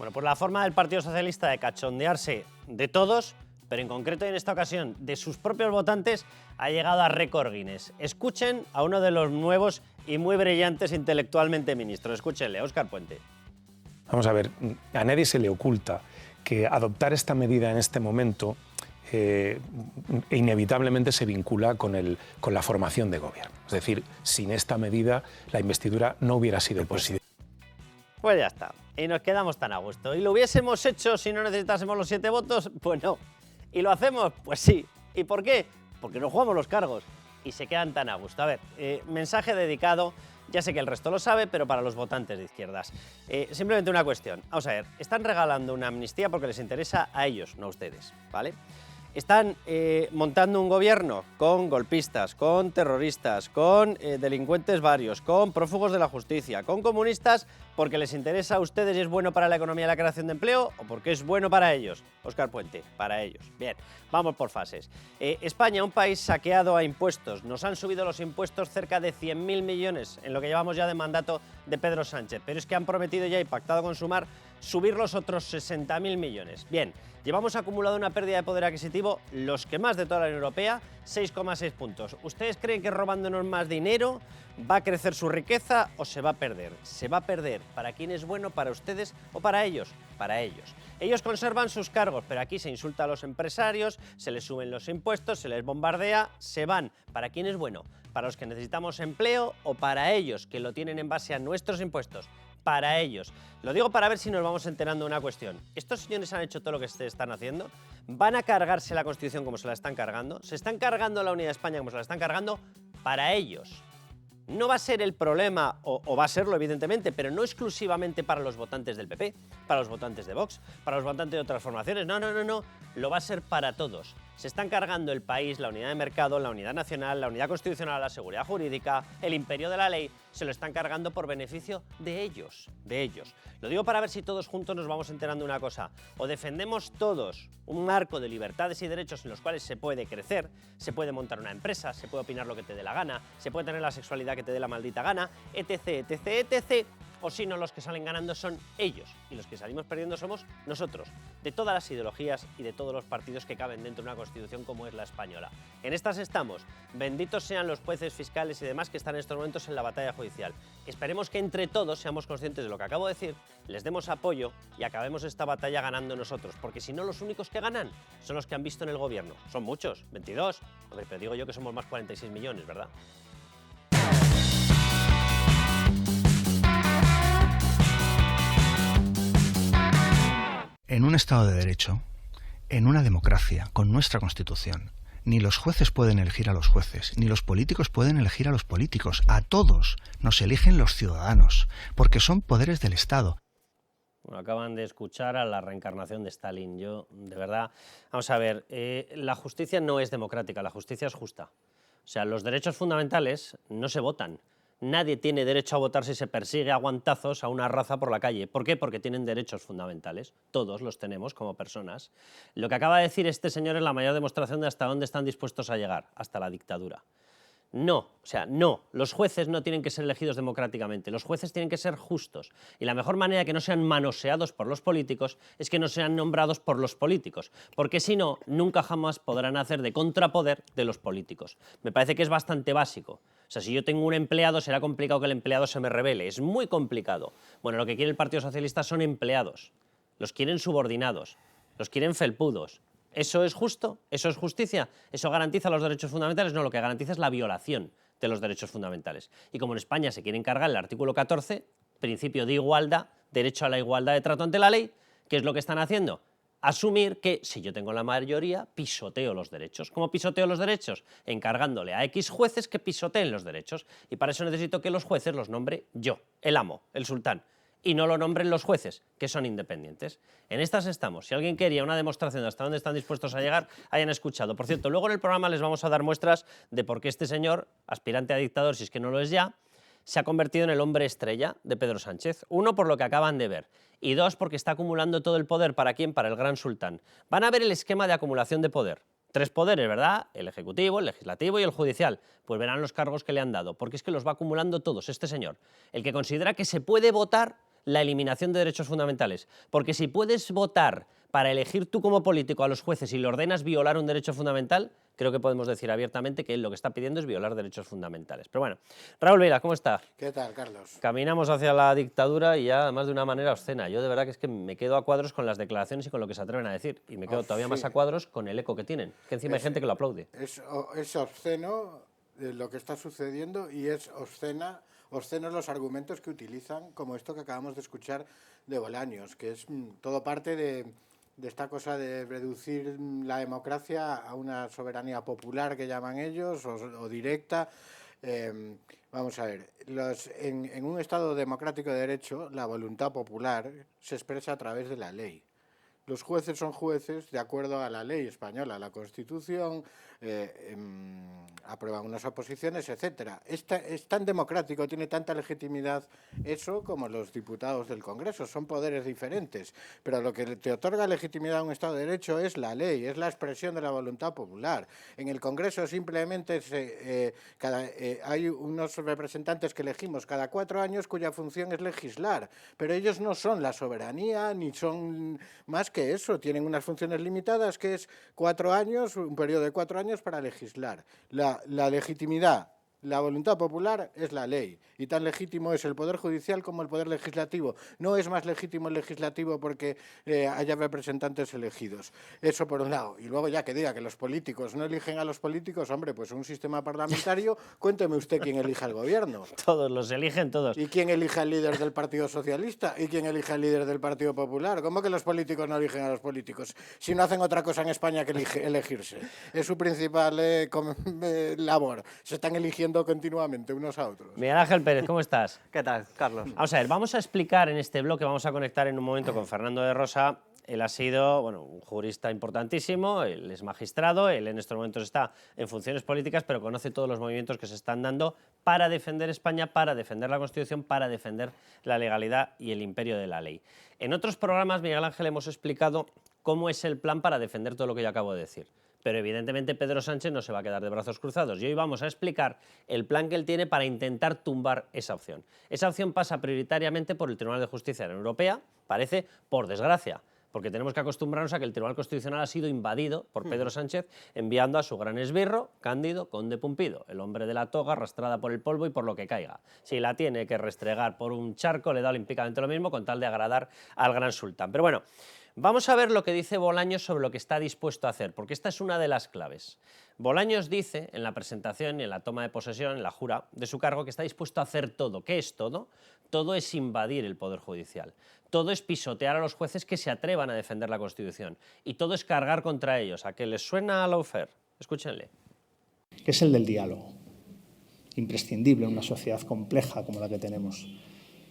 Bueno, pues la forma del Partido Socialista de cachondearse de todos, pero en concreto y en esta ocasión de sus propios votantes, ha llegado a récord Guinness. Escuchen a uno de los nuevos y muy brillantes intelectualmente ministros. Escúchenle, Óscar Puente. Vamos a ver, a nadie se le oculta que adoptar esta medida en este momento inevitablemente se vincula con la formación de gobierno. Es decir, sin esta medida la investidura no hubiera sido posible. Pues ya está, y nos quedamos tan a gusto. ¿Y lo hubiésemos hecho si no necesitásemos los 7 votos? Pues no. ¿Y lo hacemos? Pues sí. ¿Y por qué? Porque nos jugamos los cargos y se quedan tan a gusto. A ver, mensaje dedicado, ya sé que el resto lo sabe, pero para los votantes de izquierdas. Simplemente una cuestión. Vamos a ver, están regalando una amnistía porque les interesa a ellos, no a ustedes, ¿vale? Están montando un gobierno con golpistas, con terroristas, con delincuentes varios, con prófugos de la justicia, con comunistas, porque les interesa a ustedes y es bueno para la economía y la creación de empleo, o porque es bueno para ellos. Óscar Puente, para ellos. Bien, vamos por fases. España, un país saqueado a impuestos. Nos han subido los impuestos cerca de 100.000 millones en lo que llevamos ya de mandato de Pedro Sánchez, pero es que han prometido ya y pactado con Sumar subir los otros 60.000 millones. Bien, llevamos acumulado una pérdida de poder adquisitivo, los que más de toda la Unión Europea, 6,6 puntos. ¿Ustedes creen que robándonos más dinero va a crecer su riqueza o se va a perder? Se va a perder. ¿Para quién es bueno? ¿Para ustedes o para ellos? Para ellos. Ellos conservan sus cargos, pero aquí se insulta a los empresarios, se les suben los impuestos, se les bombardea, se van. ¿Para quién es bueno? ¿Para los que necesitamos empleo o para ellos, que lo tienen en base a nuestros impuestos? Para ellos. Lo digo para ver si nos vamos enterando de una cuestión. ¿Estos señores han hecho todo lo que se están haciendo? ¿Van a cargarse la Constitución como se la están cargando? ¿Se están cargando la unidad de España como se la están cargando? Para ellos. No va a ser el problema, o va a serlo evidentemente, pero no exclusivamente para los votantes del PP, para los votantes de Vox, para los votantes de otras formaciones. No, lo va a ser para todos. Se están cargando el país, la unidad de mercado, la unidad nacional, la unidad constitucional, la seguridad jurídica, el imperio de la ley, se lo están cargando por beneficio de ellos, de ellos. Lo digo para ver si todos juntos nos vamos enterando de una cosa. O defendemos todos un marco de libertades y derechos en los cuales se puede crecer, se puede montar una empresa, se puede opinar lo que te dé la gana, se puede tener la sexualidad que te dé la maldita gana, etc, etc, etc. O si no, los que salen ganando son ellos y los que salimos perdiendo somos nosotros, de todas las ideologías y de todos los partidos que caben dentro de una constitución como es la española. En estas estamos. Benditos sean los jueces, fiscales y demás que están en estos momentos en la batalla judicial. Esperemos que entre todos seamos conscientes de lo que acabo de decir, les demos apoyo y acabemos esta batalla ganando nosotros, porque si no, los únicos que ganan son los que han visto en el gobierno. Son muchos, 22. Joder, pero digo yo que somos más 46 millones, ¿verdad? En un Estado de Derecho, en una democracia, con nuestra Constitución, ni los jueces pueden elegir a los jueces, ni los políticos pueden elegir a los políticos. A todos nos eligen los ciudadanos, porque son poderes del Estado. Bueno, acaban de escuchar a la reencarnación de Stalin. Yo, de verdad, vamos a ver, la justicia no es democrática, la justicia es justa. O sea, los derechos fundamentales no se votan. Nadie tiene derecho a votar si se persigue a guantazos a una raza por la calle. ¿Por qué? Porque tienen derechos fundamentales. Todos los tenemos como personas. Lo que acaba de decir este señor es la mayor demostración de hasta dónde están dispuestos a llegar, hasta la dictadura. No, o sea, no, los jueces no tienen que ser elegidos democráticamente, los jueces tienen que ser justos y la mejor manera de que no sean manoseados por los políticos es que no sean nombrados por los políticos, porque si no, nunca jamás podrán hacer de contrapoder de los políticos. Me parece que es bastante básico. O sea, si yo tengo un empleado, será complicado que el empleado se me rebele, es muy complicado. Bueno, lo que quiere el Partido Socialista son empleados, los quieren subordinados, los quieren felpudos. ¿Eso es justo? ¿Eso es justicia? ¿Eso garantiza los derechos fundamentales? No, lo que garantiza es la violación de los derechos fundamentales. Y como en España se quiere encargar el artículo 14, principio de igualdad, derecho a la igualdad de trato ante la ley, ¿qué es lo que están haciendo? Asumir que si yo tengo la mayoría, pisoteo los derechos. ¿Cómo pisoteo los derechos? Encargándole a X jueces que pisoteen los derechos. Y para eso necesito que los jueces los nombre yo, el amo, el sultán. Y no lo nombren los jueces, que son independientes. En estas estamos. Si alguien quería una demostración de hasta dónde están dispuestos a llegar, hayan escuchado. Por cierto, luego en el programa les vamos a dar muestras de por qué este señor, aspirante a dictador, si es que no lo es ya, se ha convertido en el hombre estrella de Pedro Sánchez. Uno, por lo que acaban de ver. Y dos, porque está acumulando todo el poder. ¿Para quién? Para el gran sultán. Van a ver el esquema de acumulación de poder. 3 poderes, ¿verdad? El ejecutivo, el legislativo y el judicial. Pues verán los cargos que le han dado, porque es que los va acumulando todos este señor. El que considera que se puede votar la eliminación de derechos fundamentales. Porque si puedes votar para elegir tú como político a los jueces y le ordenas violar un derecho fundamental, creo que podemos decir abiertamente que él lo que está pidiendo es violar derechos fundamentales. Pero bueno, Raúl Veiga, ¿cómo está? ¿Qué tal, Carlos? Caminamos hacia la dictadura y ya además de una manera obscena. Yo de verdad que es que me quedo a cuadros con las declaraciones y con lo que se atreven a decir. Y me quedo todavía más a cuadros con el eco que tienen, que encima hay gente que lo aplaude. Es obsceno lo que está sucediendo y es obscenos los argumentos que utilizan, como esto que acabamos de escuchar de Bolaños, que es todo parte de esta cosa de reducir la democracia a una soberanía popular que llaman ellos, o directa. Vamos a ver, en un Estado democrático de derecho, la voluntad popular se expresa a través de la ley. Los jueces son jueces de acuerdo a la ley española, a la Constitución, aprueban unas oposiciones, etcétera. Es tan democrático, tiene tanta legitimidad eso como los diputados del Congreso, son poderes diferentes. Pero lo que te otorga legitimidad a un Estado de Derecho es la ley, es la expresión de la voluntad popular. En el Congreso simplemente hay unos representantes que elegimos cada 4 años cuya función es legislar, pero ellos no son la soberanía ni son más que eso, tienen unas funciones limitadas que es 4 años, un periodo de 4 años para legislar. La legitimidad, la voluntad popular es la ley y tan legítimo es el Poder Judicial como el Poder Legislativo. No es más legítimo el Legislativo porque haya representantes elegidos. Eso por un lado. Y luego ya que diga que los políticos no eligen a los políticos, hombre, pues un sistema parlamentario, cuénteme usted quién elige al gobierno. Todos los eligen, todos. ¿Y quién elige al líder del Partido Socialista? ¿Y quién elige al líder del Partido Popular? ¿Cómo que los políticos no eligen a los políticos? Si no hacen otra cosa en España que elegirse. Es su principal labor. Se están eligiendo continuamente unos a otros. Miguel Ángel Pérez, ¿cómo estás? ¿Qué tal, Carlos? Vamos a ver, vamos a explicar en este bloque, vamos a conectar en un momento con Fernando de Rosa. Él ha sido un jurista importantísimo, él es magistrado, él en estos momentos está en funciones políticas, pero conoce todos los movimientos que se están dando para defender España, para defender la Constitución, para defender la legalidad y el imperio de la ley. En otros programas, Miguel Ángel, hemos explicado cómo es el plan para defender todo lo que yo acabo de decir. Pero evidentemente Pedro Sánchez no se va a quedar de brazos cruzados. Y hoy vamos a explicar el plan que él tiene para intentar tumbar esa opción. Esa opción pasa prioritariamente por el Tribunal de Justicia de la Unión Europea, parece, por desgracia, porque tenemos que acostumbrarnos a que el Tribunal Constitucional ha sido invadido por Pedro Sánchez, enviando a su gran esbirro, Cándido Conde Pumpido, el hombre de la toga arrastrada por el polvo y por lo que caiga. Si la tiene que restregar por un charco, le da olímpicamente lo mismo con tal de agradar al gran sultán. Pero bueno, vamos a ver lo que dice Bolaños sobre lo que está dispuesto a hacer, porque esta es una de las claves. Bolaños dice en la presentación y en la toma de posesión, en la jura de su cargo, que está dispuesto a hacer todo. ¿Qué es todo? Todo es invadir el Poder Judicial. Todo es pisotear a los jueces que se atrevan a defender la Constitución. Y todo es cargar contra ellos. ¿A qué les suena a lawfare? Escúchenle. Que es el del diálogo. Imprescindible en una sociedad compleja como la que tenemos.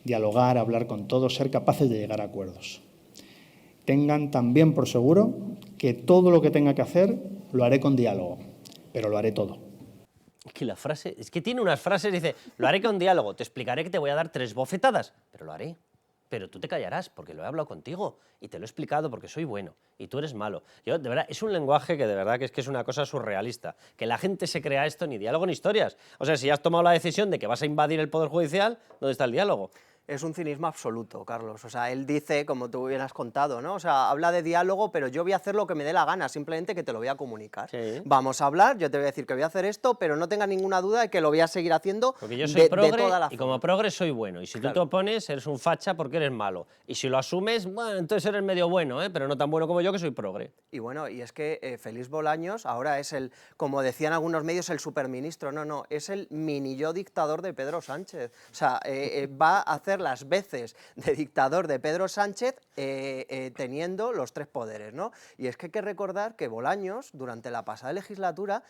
Dialogar, hablar con todos, ser capaces de llegar a acuerdos. Tengan también por seguro que todo lo que tenga que hacer lo haré con diálogo, pero lo haré todo. Que la frase, es que tiene unas frases, dice, lo haré con diálogo, te explicaré que te voy a dar 3 bofetadas, pero lo haré. Pero tú te callarás porque lo he hablado contigo y te lo he explicado porque soy bueno y tú eres malo. Yo, de verdad, es un lenguaje que de verdad que es una cosa surrealista. Que la gente se crea esto, ni diálogo ni historias. O sea, si has tomado la decisión de que vas a invadir el Poder Judicial, ¿dónde está el diálogo? Es un cinismo absoluto, Carlos. O sea, él dice, como tú bien has contado, ¿no? O sea, habla de diálogo, pero yo voy a hacer lo que me dé la gana, simplemente que te lo voy a comunicar. Sí. Vamos a hablar, yo te voy a decir que voy a hacer esto, pero no tenga ninguna duda de que lo voy a seguir haciendo. Porque yo soy progre de toda la y como progre soy bueno. Y si tú te opones, eres un facha porque eres malo. Y si lo asumes, bueno, entonces eres medio bueno, pero no tan bueno como yo, que soy progre. Y bueno, y es que Félix Bolaños ahora es el, como decían algunos medios, el superministro. No, es el mini yo dictador de Pedro Sánchez. O sea, va a hacer las veces de dictador de Pedro Sánchez teniendo los 3 poderes, ¿no? Y es que hay que recordar que Bolaños, durante la pasada legislatura,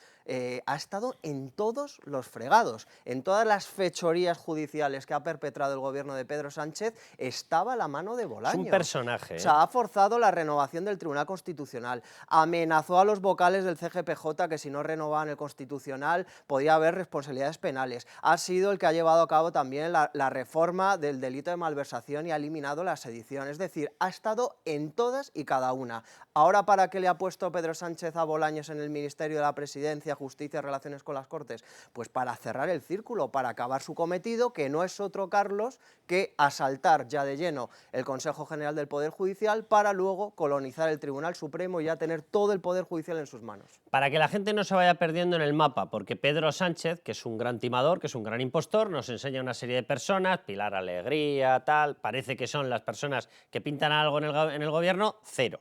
ha estado en todos los fregados, en todas las fechorías judiciales que ha perpetrado el gobierno de Pedro Sánchez, estaba la mano de Bolaños. Es un personaje. O sea, ha forzado la renovación del Tribunal Constitucional, amenazó a los vocales del CGPJ que si no renovaban el Constitucional podía haber responsabilidades penales. Ha sido el que ha llevado a cabo también la reforma del delito de malversación y ha eliminado la sedición. Es decir, ha estado en todas y cada una. Ahora, ¿para qué le ha puesto Pedro Sánchez a Bolaños en el Ministerio de la Presidencia, Justicia y Relaciones con las Cortes? Pues para cerrar el círculo, para acabar su cometido, que no es otro, Carlos, que asaltar ya de lleno el Consejo General del Poder Judicial para luego colonizar el Tribunal Supremo y ya tener todo el Poder Judicial en sus manos. Para que la gente no se vaya perdiendo en el mapa, porque Pedro Sánchez, que es un gran timador, que es un gran impostor, nos enseña una serie de personas, Pilar Alegría, tal, parece que son las personas que pintan algo en el gobierno, cero.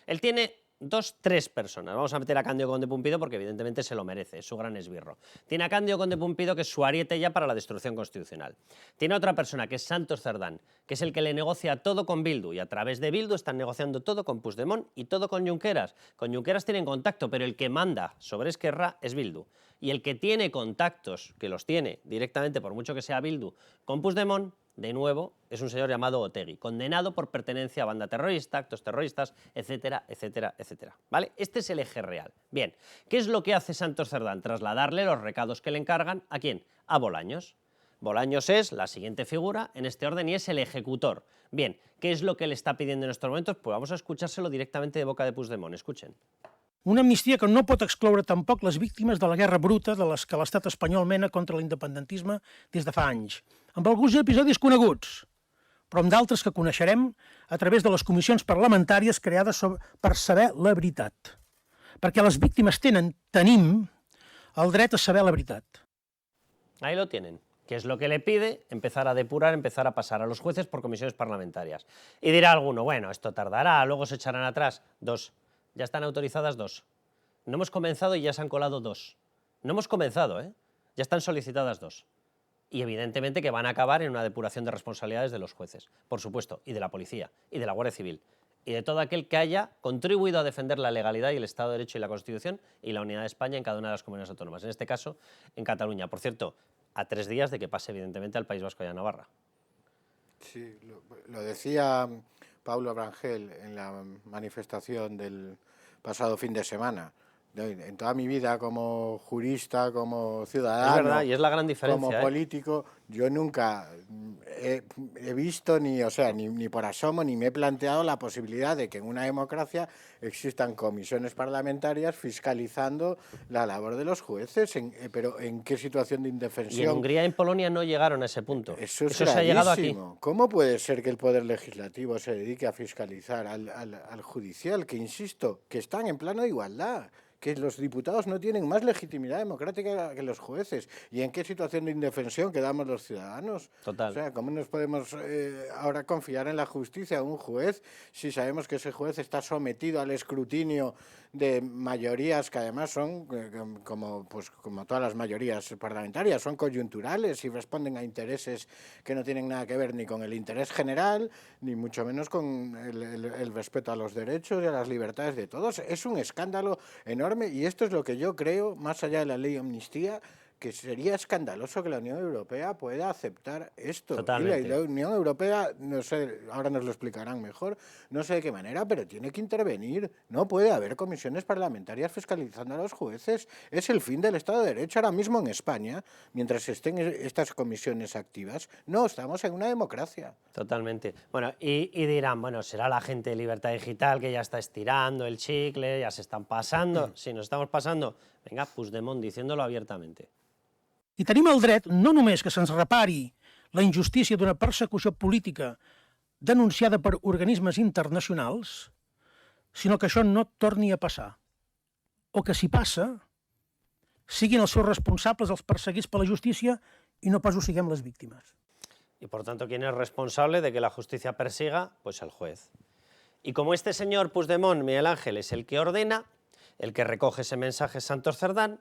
Él tiene 2, 3 personas. Vamos a meter a Cándido Conde Pumpido porque evidentemente se lo merece, es su gran esbirro. Tiene a Cándido Conde Pumpido, que es su ariete ya para la destrucción constitucional. Tiene otra persona, que es Santos Cerdán, que es el que le negocia todo con Bildu, y a través de Bildu están negociando todo con Puigdemont y todo con Junqueras. Con Junqueras tienen contacto, pero el que manda sobre Esquerra es Bildu. Y el que tiene contactos, que los tiene directamente, por mucho que sea Bildu, con Puigdemont, de nuevo, es un señor llamado Otegi, condenado por pertenencia a banda terrorista, actos terroristas, etcétera, etcétera, etcétera. ¿Vale? Este es el eje real. Bien, ¿qué es lo que hace Santos Cerdán? Trasladarle los recados que le encargan, ¿a quién? A Bolaños. Bolaños es la siguiente figura en este orden y es el ejecutor. Bien, ¿qué es lo que le está pidiendo en estos momentos? Pues vamos a escuchárselo directamente de boca de Puigdemont. Escuchen. Una amnistia que no pot excloure tampoc les víctimes de la guerra bruta de les que l'estat espanyol mena contra l'independentisme des de fa anys, amb alguns episodis coneguts, però amb d'altres que coneixerem a través de les comissions parlamentàries creades per saber la veritat. Perquè les víctimes tenim el dret a saber la veritat. Ahí lo tienen. ¿Qué es lo que le pide? Empezar a depurar, empezar a pasar a los jueces por comisiones parlamentarias. Y dirá alguno, bueno, esto tardará, luego se echarán atrás. 2. Ya están autorizadas 2. No hemos comenzado y ya se han colado 2. No hemos comenzado, ¿eh? Ya están solicitadas 2. Y evidentemente que van a acabar en una depuración de responsabilidades de los jueces, por supuesto, y de la policía, y de la Guardia Civil, y de todo aquel que haya contribuido a defender la legalidad y el Estado de Derecho y la Constitución y la unidad de España en cada una de las comunidades autónomas, en este caso en Cataluña. Por cierto, a 3 días de que pase evidentemente al País Vasco y a Navarra. Sí, lo decía Paulo Rangel en la manifestación del pasado fin de semana. En toda mi vida como jurista, como ciudadano, es verdad, y es la gran diferencia, como político, yo nunca he visto ni por asomo ni me he planteado la posibilidad de que en una democracia existan comisiones parlamentarias fiscalizando la labor de los jueces. Pero ¿en qué situación de indefensión? Y en Hungría y en Polonia no llegaron a ese punto. Eso se ha llegado aquí. ¿Cómo puede ser que el Poder Legislativo se dedique a fiscalizar al judicial, que insisto, que están en plano de igualdad? Que los diputados no tienen más legitimidad democrática que los jueces. ¿Y en qué situación de indefensión quedamos los ciudadanos? Total. O sea, ¿cómo nos podemos ahora confiar en la justicia a un juez si sabemos que ese juez está sometido al escrutinio de mayorías que además son, como todas las mayorías parlamentarias, son coyunturales y responden a intereses que no tienen nada que ver ni con el interés general, ni mucho menos con el respeto a los derechos y a las libertades de todos? Es un escándalo enorme y esto es lo que yo creo, más allá de la ley de amnistía, que sería escandaloso que la Unión Europea pueda aceptar esto. Totalmente. Y la Unión Europea, no sé, ahora nos lo explicarán mejor, no sé de qué manera, pero tiene que intervenir. No puede haber comisiones parlamentarias fiscalizando a los jueces. Es el fin del Estado de Derecho. Ahora mismo en España, mientras estén estas comisiones activas, no estamos en una democracia. Totalmente. Bueno, y dirán, bueno, será la gente de Libertad Digital que ya está estirando el chicle, ya se están pasando. Si nos estamos pasando, venga, Puigdemont diciéndolo abiertamente. I tenim el dret no només que se'ns repari la injustícia d'una persecució política denunciada per organismes internacionals, sinó que això no torni a passar. O que si passa, siguin els seus responsables els perseguits per la justícia i no pas ho siguem les víctimes. Y por tanto, ¿quién es responsable de que la justicia persiga? Pues el juez. Y como este señor Puigdemont, Miguel Ángel, es el que ordena, el que recoge ese mensaje es Santos Cerdán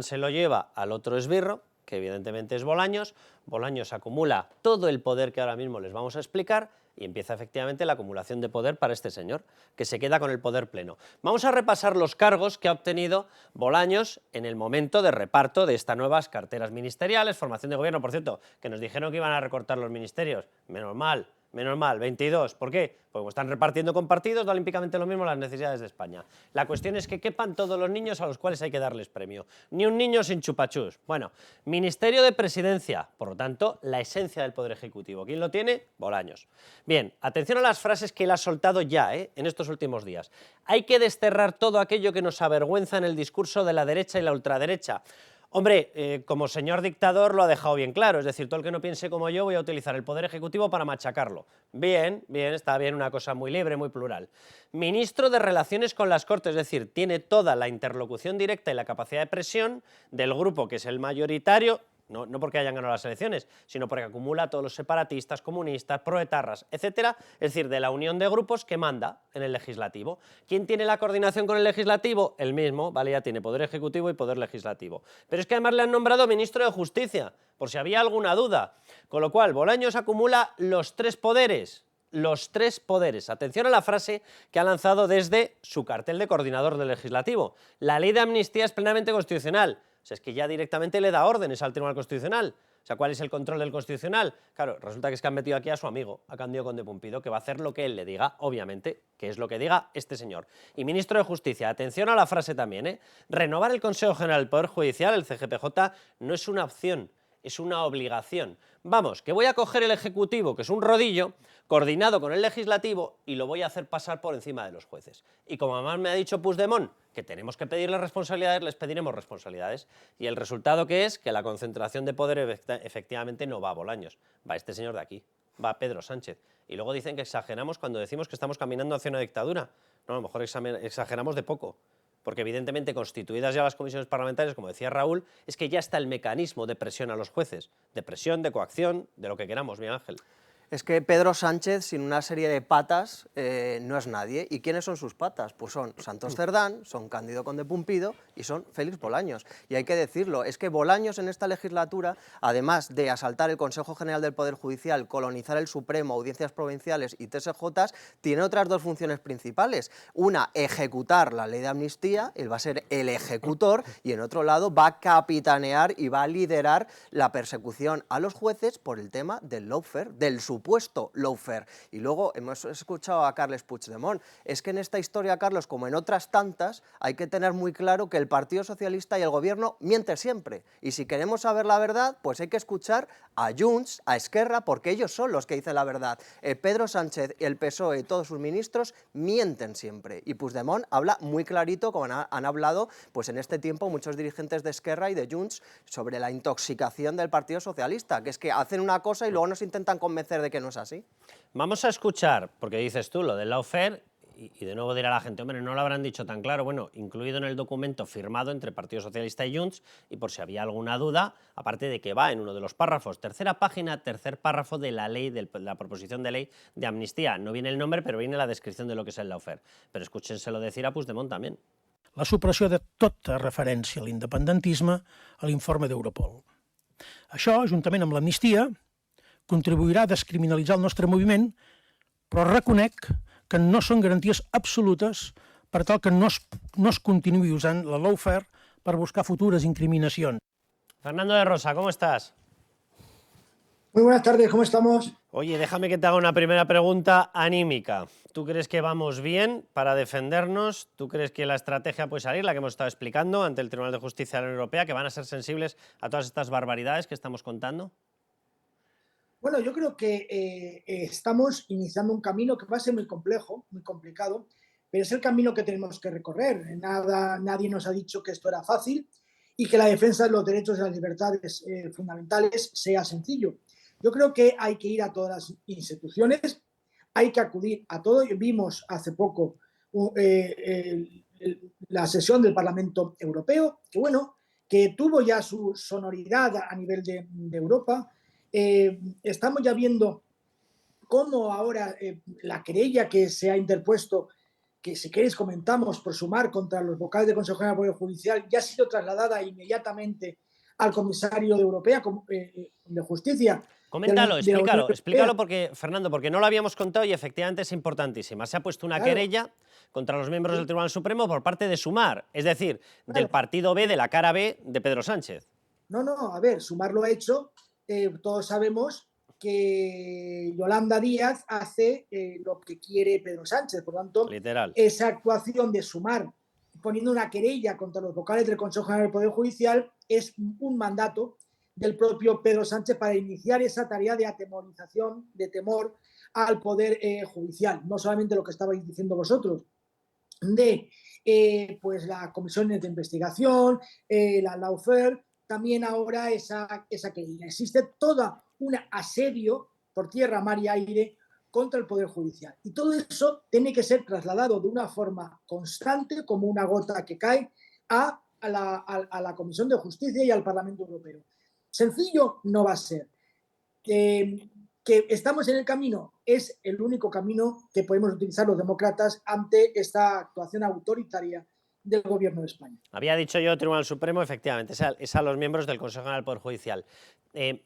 se lo lleva al otro esbirro, que evidentemente es Bolaños. Bolaños acumula todo el poder que ahora mismo les vamos a explicar y empieza efectivamente la acumulación de poder para este señor, que se queda con el poder pleno. Vamos a repasar los cargos que ha obtenido Bolaños en el momento de reparto de estas nuevas carteras ministeriales, formación de gobierno, por cierto, que nos dijeron que iban a recortar los ministerios. Menos mal Menos mal, 22. ¿Por qué? Pues como están repartiendo con partidos, da olímpicamente lo mismo las necesidades de España. La cuestión es que quepan todos los niños a los cuales hay que darles premio. Ni un niño sin chupachús. Bueno, Ministerio de Presidencia, por lo tanto, la esencia del Poder Ejecutivo. ¿Quién lo tiene? Bolaños. Bien, atención a las frases que él ha soltado ya, en estos últimos días. Hay que desterrar todo aquello que nos avergüenza en el discurso de la derecha y la ultraderecha. Hombre, como señor dictador lo ha dejado bien claro, es decir, todo el que no piense como yo voy a utilizar el Poder Ejecutivo para machacarlo. Bien, bien, está bien, una cosa muy libre, muy plural. Ministro de Relaciones con las Cortes, es decir, tiene toda la interlocución directa y la capacidad de presión del grupo que es el mayoritario, no porque hayan ganado las elecciones, sino porque acumula a todos los separatistas, comunistas, proetarras, etcétera, es decir, de la unión de grupos que manda en el legislativo. ¿Quién tiene la coordinación con el legislativo? El mismo, ¿vale? Ya tiene poder ejecutivo y poder legislativo. Pero es que además le han nombrado ministro de Justicia, por si había alguna duda. Con lo cual, Bolaños acumula los tres poderes. Los tres poderes. Atención a la frase que ha lanzado desde su cartel de coordinador del legislativo. La ley de amnistía es plenamente constitucional. O sea, es que ya directamente le da órdenes al Tribunal Constitucional. O sea, ¿cuál es el control del Constitucional? Claro, resulta que es que han metido aquí a su amigo, a Cándido Conde Pumpido, que va a hacer lo que él le diga, obviamente, que es lo que diga este señor. Y ministro de Justicia, atención a la frase también, renovar el Consejo General del Poder Judicial, el CGPJ, no es una opción, es una obligación. Vamos, que voy a coger el Ejecutivo, que es un rodillo, coordinado con el Legislativo, y lo voy a hacer pasar por encima de los jueces. Y como además me ha dicho Puigdemont que tenemos que pedirle responsabilidades, les pediremos responsabilidades. Y el resultado que es que la concentración de poder efectivamente no va a Bolaños, va este señor de aquí, va a Pedro Sánchez. Y luego dicen que exageramos cuando decimos que estamos caminando hacia una dictadura. No, a lo mejor exageramos de poco. Porque evidentemente constituidas ya las comisiones parlamentarias, como decía Raúl, es que ya está el mecanismo de presión a los jueces, de presión, de coacción, de lo que queramos, Miguel Ángel. Es que Pedro Sánchez, sin una serie de patas, no es nadie. ¿Y quiénes son sus patas? Pues son Santos Cerdán, son Cándido Conde Pumpido y son Félix Bolaños. Y hay que decirlo, es que Bolaños en esta legislatura, además de asaltar el Consejo General del Poder Judicial, colonizar el Supremo, audiencias provinciales y TSJs, tiene otras dos funciones principales. Una, ejecutar la ley de amnistía, él va a ser el ejecutor, y en otro lado va a capitanear y va a liderar la persecución a los jueces por el tema del lawfare, del supuesto lawfare. Y luego hemos escuchado a Carles Puigdemont. Es que en esta historia, Carlos, como en otras tantas, hay que tener muy claro que el Partido Socialista y el Gobierno mienten siempre. Y si queremos saber la verdad, pues hay que escuchar a Junts, a Esquerra, porque ellos son los que dicen la verdad. Pedro Sánchez, el PSOE y todos sus ministros mienten siempre. Y Puigdemont habla muy clarito, como han hablado pues en este tiempo muchos dirigentes de Esquerra y de Junts, sobre la intoxicación del Partido Socialista, que es que hacen una cosa y luego nos intentan convencer de que no es así. Vamos a escuchar, porque dices tú lo del lawfare, y de nuevo dirá la gente, hombre, no lo habrán dicho tan claro. Bueno, incluido en el documento firmado entre Partido Socialista y Junts, y por si había alguna duda, aparte de que va en uno de los párrafos, tercera página, tercer párrafo de la ley, de la proposición de ley de amnistía. No viene el nombre, pero viene la descripción de lo que és el lawfare. Però escúchenselo decir a Puigdemont també. La supressió de tota referència a l'independentisme a l'informe d'Europol. Això, juntament amb l'amnistia, contribuirà a descriminalitzar el nostre moviment, però reconec que no són garanties absolutes per tal que no es continuï usant la lawfare per buscar futures incriminacions. Fernando de Rosa, ¿cómo estás? Muy buenas tardes, ¿cómo estamos? Oye, déjame que te haga una primera pregunta anímica. ¿Tú crees que vamos bien para defendernos? ¿Tú crees que la estrategia puede salir, la que hemos estado explicando ante el Tribunal de Justicia de la Unión Europea, que van a ser sensibles a todas estas barbaridades que estamos contando? Bueno, yo creo que estamos iniciando un camino que va a ser muy complejo, muy complicado, pero es el camino que tenemos que recorrer. Nadie nos ha dicho que esto era fácil y que la defensa de los derechos y las libertades fundamentales sea sencillo. Yo creo que hay que ir a todas las instituciones, hay que acudir a todo. Vimos hace poco la sesión del Parlamento Europeo, que bueno, que tuvo ya su sonoridad a nivel de Europa. Estamos ya viendo cómo ahora la querella que se ha interpuesto, que si queréis comentamos, por sumar contra los vocales del Consejo General del Poder Judicial, ya ha sido trasladada inmediatamente al comisario de Europea de Justicia. Coméntalo, explícalo porque, Fernando, porque no lo habíamos contado y efectivamente es importantísima. Se ha puesto una querella contra los miembros del Tribunal Supremo por parte de Sumar, es decir, del partido B, de la cara B de Pedro Sánchez. No, a ver, Sumar lo ha hecho. Todos sabemos que Yolanda Díaz hace lo que quiere Pedro Sánchez. Por lo tanto, literal, esa actuación de sumar, poniendo una querella contra los vocales del Consejo General del Poder Judicial, es un mandato del propio Pedro Sánchez para iniciar esa tarea de atemorización, de temor al Poder Judicial. No solamente lo que estabais diciendo vosotros, de pues la comisiones de investigación, la lawfare, también ahora esa querella. Existe toda un asedio por tierra, mar y aire contra el Poder Judicial. Y todo eso tiene que ser trasladado de una forma constante, como una gota que cae, a la Comisión de Justicia y al Parlamento Europeo. Sencillo no va a ser. Que estamos en el camino es el único camino que podemos utilizar los demócratas ante esta actuación autoritaria del Gobierno de España. Había dicho yo Tribunal Supremo, efectivamente, es a los miembros del Consejo General del Poder Judicial.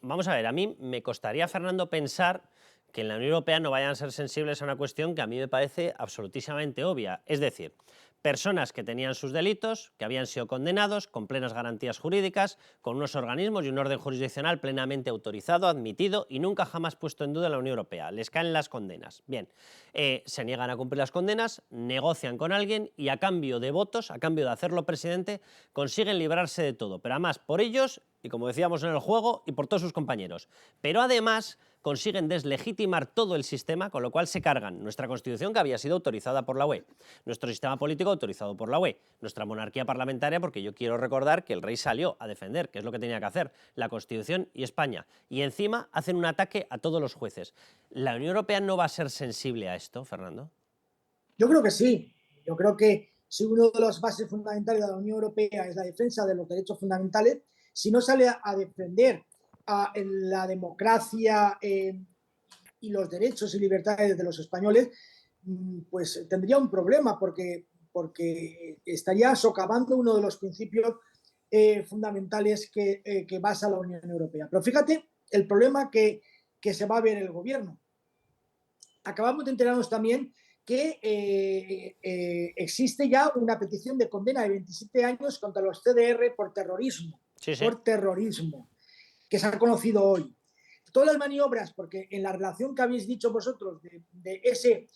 Vamos a ver, a mí me costaría, Fernando, pensar que en la Unión Europea no vayan a ser sensibles a una cuestión que a mí me parece absolutísimamente obvia. Es decir, personas que tenían sus delitos, que habían sido condenados con plenas garantías jurídicas, con unos organismos y un orden jurisdiccional plenamente autorizado, admitido y nunca jamás puesto en duda en la Unión Europea. Les caen las condenas. Bien, se niegan a cumplir las condenas, negocian con alguien y a cambio de votos, a cambio de hacerlo presidente, consiguen librarse de todo. Pero además por ellos, y como decíamos en el juego, y por todos sus compañeros. Pero además consiguen deslegitimar todo el sistema, con lo cual se cargan nuestra Constitución, que había sido autorizada por la UE, nuestro sistema político autorizado por la UE, nuestra monarquía parlamentaria, porque yo quiero recordar que el rey salió a defender, que es lo que tenía que hacer, la Constitución y España, y encima hacen un ataque a todos los jueces. ¿La Unión Europea no va a ser sensible a esto, Fernando? Yo creo que sí. Yo creo que si una de las bases fundamentales de la Unión Europea es la defensa de los derechos fundamentales, si no sale a defender la democracia y los derechos y libertades de los españoles, pues tendría un problema porque estaría socavando uno de los principios fundamentales que basa la Unión Europea. Pero fíjate el problema que se va a ver el gobierno. Acabamos de enterarnos también que existe ya una petición de condena de 27 años contra los CDR por terrorismo. Sí. Por terrorismo, que se ha conocido hoy. Todas las maniobras, porque en la relación que habéis dicho vosotros de ese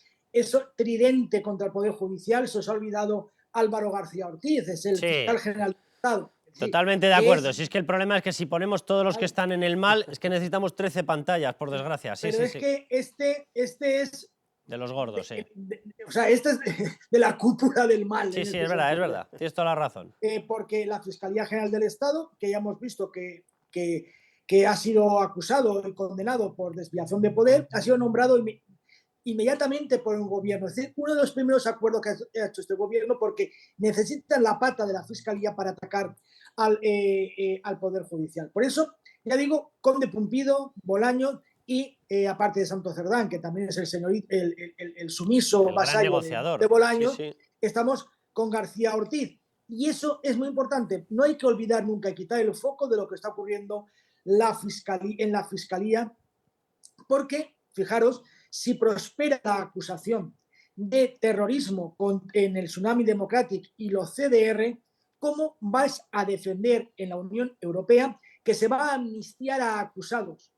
tridente contra el Poder Judicial, se os ha olvidado Álvaro García Ortiz, es el fiscal general del Estado. Totalmente de acuerdo. Si es que el problema es que si ponemos todos los que están en el mal, es que necesitamos 13 pantallas, por desgracia. Pero es que este es... De los gordos, sí. O sea, este es de la cúpula del mal. Sí, es verdad. Tienes toda la razón. Porque la Fiscalía General del Estado, que ya hemos visto que ha sido acusado y condenado por desviación de poder, ha sido nombrado inmediatamente por un gobierno. Es decir, uno de los primeros acuerdos que ha hecho este gobierno, porque necesitan la pata de la Fiscalía para atacar al Poder Judicial. Por eso, ya digo, Conde Pumpido, Bolaños y aparte de Santos Cerdán, que también es el sumiso vasallo de Bolaños, sí. Estamos con García Ortiz. Y eso es muy importante. No hay que olvidar nunca y quitar el foco de lo que está ocurriendo en la Fiscalía, porque, fijaros, si prospera la acusación de terrorismo en el Tsunami Democratic y los CDR, ¿cómo vais a defender en la Unión Europea que se va a amnistiar a acusados?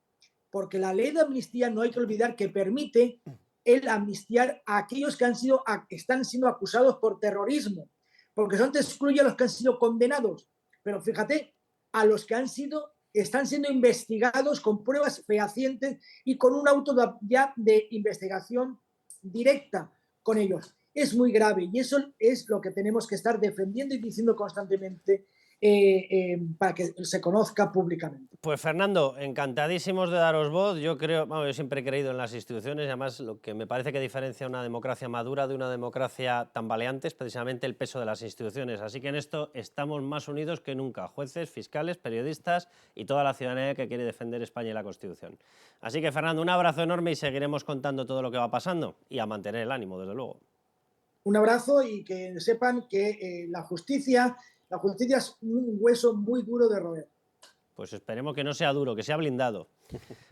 Porque la ley de amnistía no hay que olvidar que permite el amnistiar a aquellos que están siendo acusados por terrorismo, porque eso te excluye a los que han sido condenados. Pero fíjate, a los que están siendo investigados con pruebas fehacientes y con un auto ya de investigación directa con ellos. Es muy grave y eso es lo que tenemos que estar defendiendo y diciendo constantemente para que se conozca públicamente. Pues Fernando, encantadísimos de daros voz. Yo siempre he creído en las instituciones y además lo que me parece que diferencia una democracia madura de una democracia tambaleante es precisamente el peso de las instituciones. Así que en esto estamos más unidos que nunca, jueces, fiscales, periodistas y toda la ciudadanía que quiere defender España y la Constitución. Así que Fernando, un abrazo enorme y seguiremos contando todo lo que va pasando y a mantener el ánimo, desde luego. Un abrazo y que sepan que la justicia es un hueso muy duro de roer. Pues esperemos que no sea duro, que sea blindado.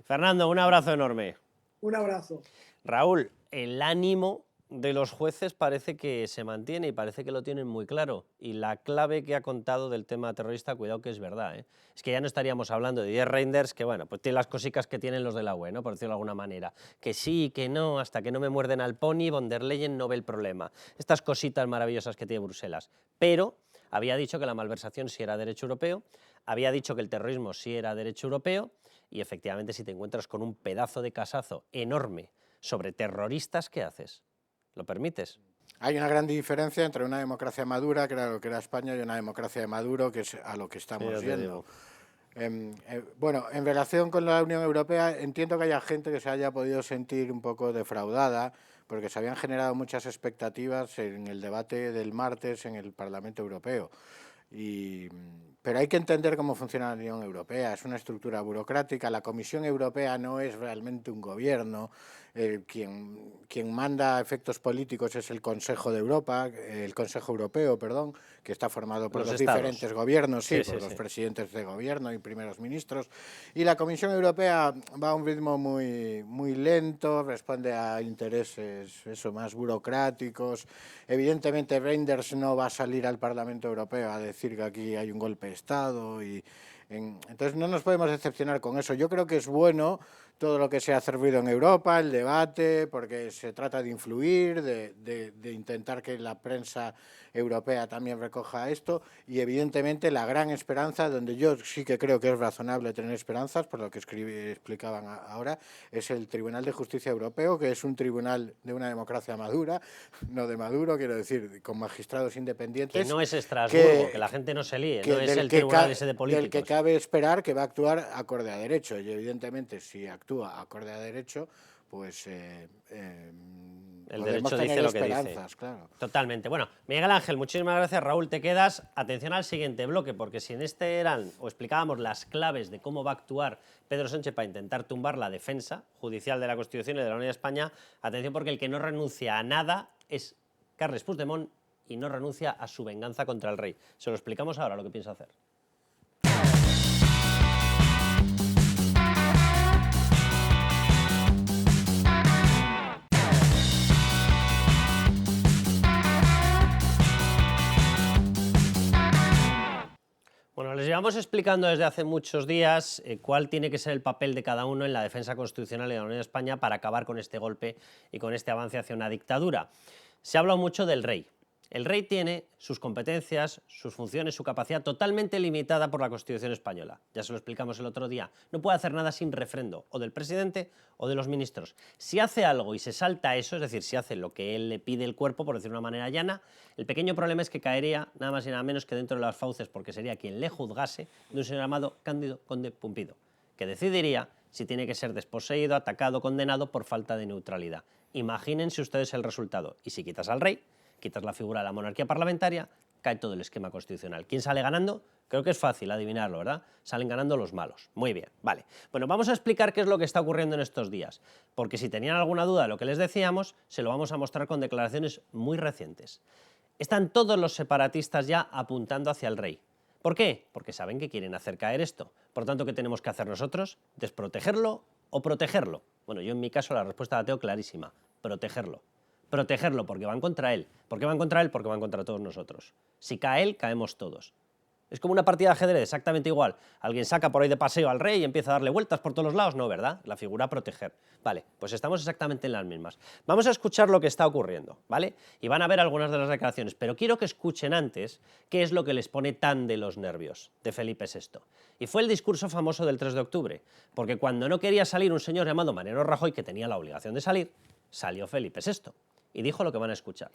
Fernando, un abrazo enorme. Un abrazo. Raúl, el ánimo de los jueces parece que se mantiene y parece que lo tienen muy claro. Y la clave que ha contado del tema terrorista, cuidado que es verdad, ¿eh? Es que ya no estaríamos hablando de 10 Reinders, que bueno, pues tiene las cosicas que tienen los de la UE, ¿no? Por decirlo de alguna manera. Que sí, que no, hasta que no me muerden al pony, von der Leyen no ve el problema. Estas cositas maravillosas que tiene Bruselas. Pero había dicho que la malversación sí era derecho europeo, había dicho que el terrorismo sí era derecho europeo, y efectivamente si te encuentras con un pedazo de casazo enorme sobre terroristas, ¿qué haces? ¿Lo permites? Hay una gran diferencia entre una democracia madura, que era lo que era España, y una democracia de Maduro, que es a lo que estamos yendo. Bueno, en relación con la Unión Europea, entiendo que haya gente que se haya podido sentir un poco defraudada, porque se habían generado muchas expectativas en el debate del martes en el Parlamento Europeo. Pero hay que entender cómo funciona la Unión Europea. Es una estructura burocrática. La Comisión Europea no es realmente un gobierno. Quien manda a efectos políticos es el Consejo de Europa, el Consejo Europeo, perdón, que está formado por los diferentes gobiernos, por los presidentes de gobierno y primeros ministros. Y la Comisión Europea va a un ritmo muy lento, responde a intereses más burocráticos. Evidentemente, Reinders no va a salir al Parlamento Europeo a decir que aquí hay un golpe de Estado. Entonces no nos podemos decepcionar con eso. Yo creo que es bueno todo lo que se ha servido en Europa, el debate, porque se trata de influir, de intentar que la prensa europea también recoja esto, y evidentemente la gran esperanza, donde yo sí que creo que es razonable tener esperanzas, por lo que explicaban ahora, es el Tribunal de Justicia Europeo, que es un tribunal de una democracia madura, no de Maduro, quiero decir, con magistrados independientes. Que no es Estrasburgo, que la gente no se líe, no es el tribunal ese de políticos. Del que cabe esperar que va a actuar acorde a derecho, y evidentemente si actúa acorde a derecho, pues el derecho dice lo que dice. Claro. Totalmente. Bueno, Miguel Ángel, muchísimas gracias. Raúl, te quedas. Atención al siguiente bloque, porque si en este eran o explicábamos las claves de cómo va a actuar Pedro Sánchez para intentar tumbar la defensa judicial de la Constitución y de la Unión de España, atención porque el que no renuncia a nada es Carles Puigdemont y no renuncia a su venganza contra el rey. Se lo explicamos ahora lo que piensa hacer. Bueno, les llevamos explicando desde hace muchos días cuál tiene que ser el papel de cada uno en la defensa constitucional de la Unión de España para acabar con este golpe y con este avance hacia una dictadura. Se ha hablado mucho del rey. El rey tiene sus competencias, sus funciones, su capacidad totalmente limitada por la Constitución española. Ya se lo explicamos el otro día. No puede hacer nada sin refrendo, o del presidente o de los ministros. Si hace algo y se salta eso, es decir, si hace lo que él le pide el cuerpo, por decirlo de una manera llana, el pequeño problema es que caería nada más y nada menos que dentro de las fauces, porque sería quien le juzgase, de un señor llamado Cándido Conde Pumpido, que decidiría si tiene que ser desposeído, atacado, condenado por falta de neutralidad. Imagínense ustedes el resultado. Y si quitas al rey, quitas la figura de la monarquía parlamentaria, cae todo el esquema constitucional. ¿Quién sale ganando? Creo que es fácil adivinarlo, ¿verdad? Salen ganando los malos. Muy bien, vale. Bueno, vamos a explicar qué es lo que está ocurriendo en estos días, porque si tenían alguna duda de lo que les decíamos, se lo vamos a mostrar con declaraciones muy recientes. Están todos los separatistas ya apuntando hacia el rey. ¿Por qué? Porque saben que quieren hacer caer esto. Por tanto, ¿qué tenemos que hacer nosotros? ¿Desprotegerlo o protegerlo? Bueno, yo en mi caso la respuesta la tengo clarísima. Protegerlo. Protegerlo porque van contra él. ¿Por qué van contra él? Porque van contra todos nosotros. Si cae él, caemos todos. Es como una partida de ajedrez, exactamente igual. Alguien saca por ahí de paseo al rey y empieza a darle vueltas por todos los lados. No, ¿verdad? La figura proteger. Vale, pues estamos exactamente en las mismas. Vamos a escuchar lo que está ocurriendo, ¿vale? Y van a ver algunas de las declaraciones, pero quiero que escuchen antes qué es lo que les pone tan de los nervios de Felipe VI. Y fue el discurso famoso del 3 de octubre, porque cuando no quería salir un señor llamado Mariano Rajoy, que tenía la obligación de salir, salió Felipe VI. Y dijo lo que van a escuchar.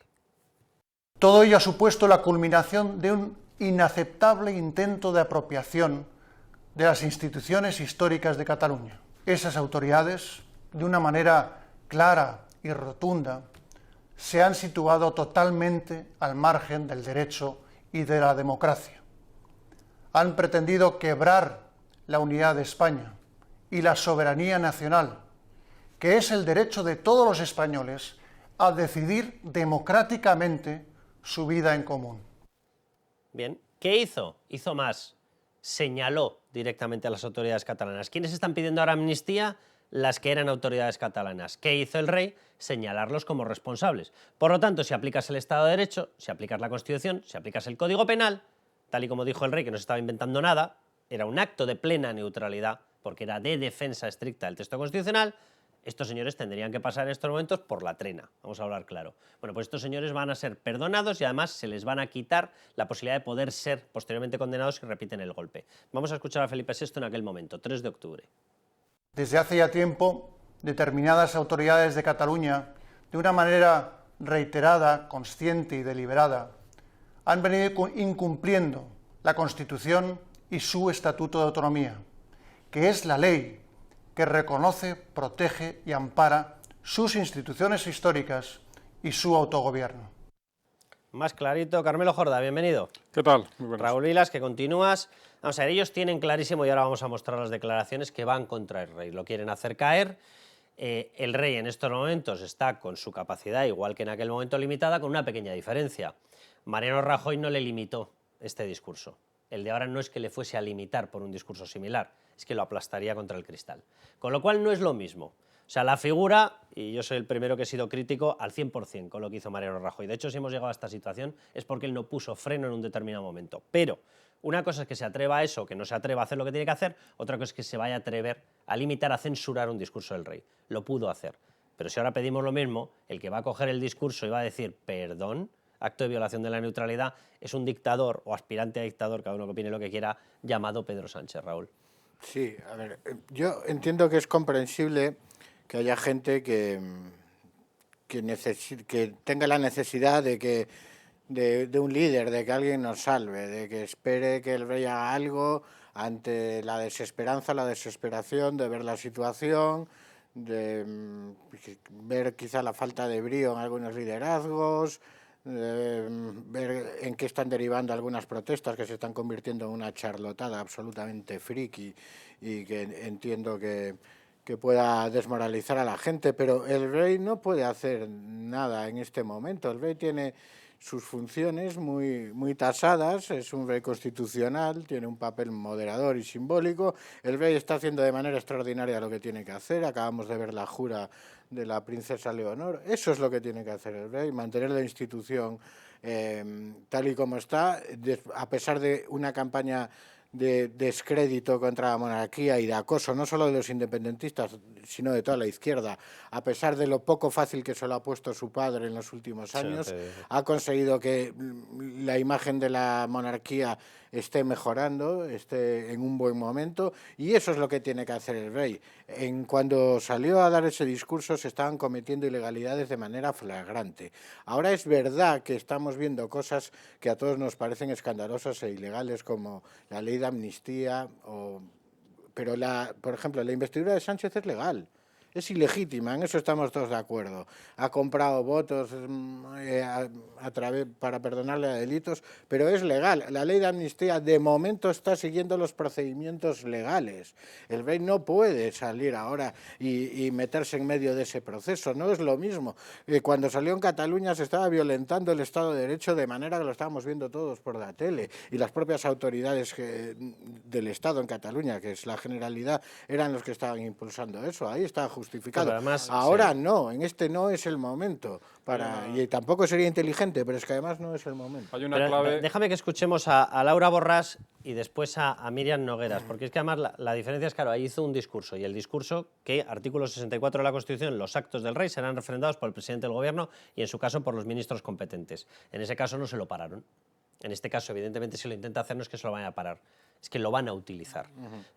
Todo ello ha supuesto la culminación de un inaceptable intento de apropiación de las instituciones históricas de Cataluña. Esas autoridades, de una manera clara y rotunda, se han situado totalmente al margen del derecho y de la democracia. Han pretendido quebrar la unidad de España y la soberanía nacional, que es el derecho de todos los españoles a decidir democráticamente su vida en común. Bien, ¿qué hizo? Hizo más. Señaló directamente a las autoridades catalanas. ¿Quiénes están pidiendo ahora amnistía? las que eran autoridades catalanas. ¿Qué hizo el rey? Señalarlos como responsables. Por lo tanto, si aplicas el Estado de Derecho, si aplicas la Constitución, si aplicas el Código Penal, tal y como dijo el rey, que no se estaba inventando nada, era un acto de plena neutralidad, porque era de defensa estricta del texto constitucional, estos señores tendrían que pasar en estos momentos por la trena, vamos a hablar claro. Bueno, pues estos señores van a ser perdonados y además se les van a quitar la posibilidad de poder ser posteriormente condenados si repiten el golpe. Vamos a escuchar a Felipe VI en aquel momento, 3 de octubre. Desde hace ya tiempo, determinadas autoridades de Cataluña, de una manera reiterada, consciente y deliberada, han venido incumpliendo la Constitución y su Estatuto de Autonomía, que es la ley que reconoce, protege y ampara sus instituciones históricas y su autogobierno. Más clarito, Carmelo Jorda, bienvenido. ¿Qué tal? Muy buenas. Raúl Vilas, que continúas. Vamos a ver, ellos tienen clarísimo, y ahora vamos a mostrar las declaraciones, que van contra el rey, lo quieren hacer caer. El rey en estos momentos está con su capacidad, igual que en aquel momento, limitada, con una pequeña diferencia. Mariano Rajoy no le limitó este discurso. El de ahora no es que le fuese a limitar por un discurso similar, es que lo aplastaría contra el cristal. Con lo cual no es lo mismo. O sea, la figura, y yo soy el primero que he sido crítico al 100% con lo que hizo Mariano Rajoy. De hecho, si hemos llegado a esta situación es porque él no puso freno en un determinado momento. Pero una cosa es que se atreva a eso, que no se atreva a hacer lo que tiene que hacer, otra cosa es que se vaya a atrever a limitar, a censurar un discurso del rey. Lo pudo hacer. Pero si ahora pedimos lo mismo, el que va a coger el discurso y va a decir perdón, acto de violación de la neutralidad, es un dictador o aspirante a dictador, cada uno que opine lo que quiera, llamado Pedro Sánchez. Raúl. Sí, a ver, yo entiendo que es comprensible que haya gente que tenga la necesidad de un líder, de que alguien nos salve, de que espere que el rey haga algo ante la desesperanza, la desesperación de ver la situación, de ver quizá la falta de brío en algunos liderazgos, ver en qué están derivando algunas protestas que se están convirtiendo en una charlotada absolutamente friki y que entiendo que pueda desmoralizar a la gente, pero el rey no puede hacer nada en este momento. El rey tiene sus funciones muy tasadas, es un rey constitucional, tiene un papel moderador y simbólico. El rey está haciendo de manera extraordinaria lo que tiene que hacer. Acabamos de ver la jura de la princesa Leonor. Eso es lo que tiene que hacer el rey, mantener la institución tal y como está, a pesar de una campaña de descrédito contra la monarquía y de acoso, no solo de los independentistas, sino de toda la izquierda, a pesar de lo poco fácil que se lo ha puesto su padre en los últimos años, ha conseguido que la imagen de la monarquía esté mejorando, esté en un buen momento, y eso es lo que tiene que hacer el rey. Cuando salió a dar ese discurso se estaban cometiendo ilegalidades de manera flagrante. Ahora es verdad que estamos viendo cosas que a todos nos parecen escandalosas e ilegales, como la ley de amnistía, pero por ejemplo, la investidura de Sánchez es legal. Es ilegítima, en eso estamos todos de acuerdo. Ha comprado votos para perdonarle a delitos, pero es legal. La ley de amnistía de momento está siguiendo los procedimientos legales. El rey no puede salir ahora y meterse en medio de ese proceso, no es lo mismo. Cuando salió en Cataluña se estaba violentando el Estado de Derecho de manera que lo estábamos viendo todos por la tele, y las propias autoridades del Estado en Cataluña, que es la Generalidad, eran los que estaban impulsando eso. Ahí está justificado. Además, ahora no, en este no es el momento y tampoco sería inteligente, pero es que además no es el momento. Hay una clave. Déjame que escuchemos a Laura Borràs y después a Míriam Nogueras, porque es que además la diferencia es, claro, ahí hizo un discurso, y el discurso que, artículo 64 de la Constitución, los actos del rey serán refrendados por el presidente del Gobierno y, en su caso, por los ministros competentes. En ese caso no se lo pararon. En este caso, evidentemente, si lo intenta hacer no es que se lo vayan a parar, es que lo van a utilizar.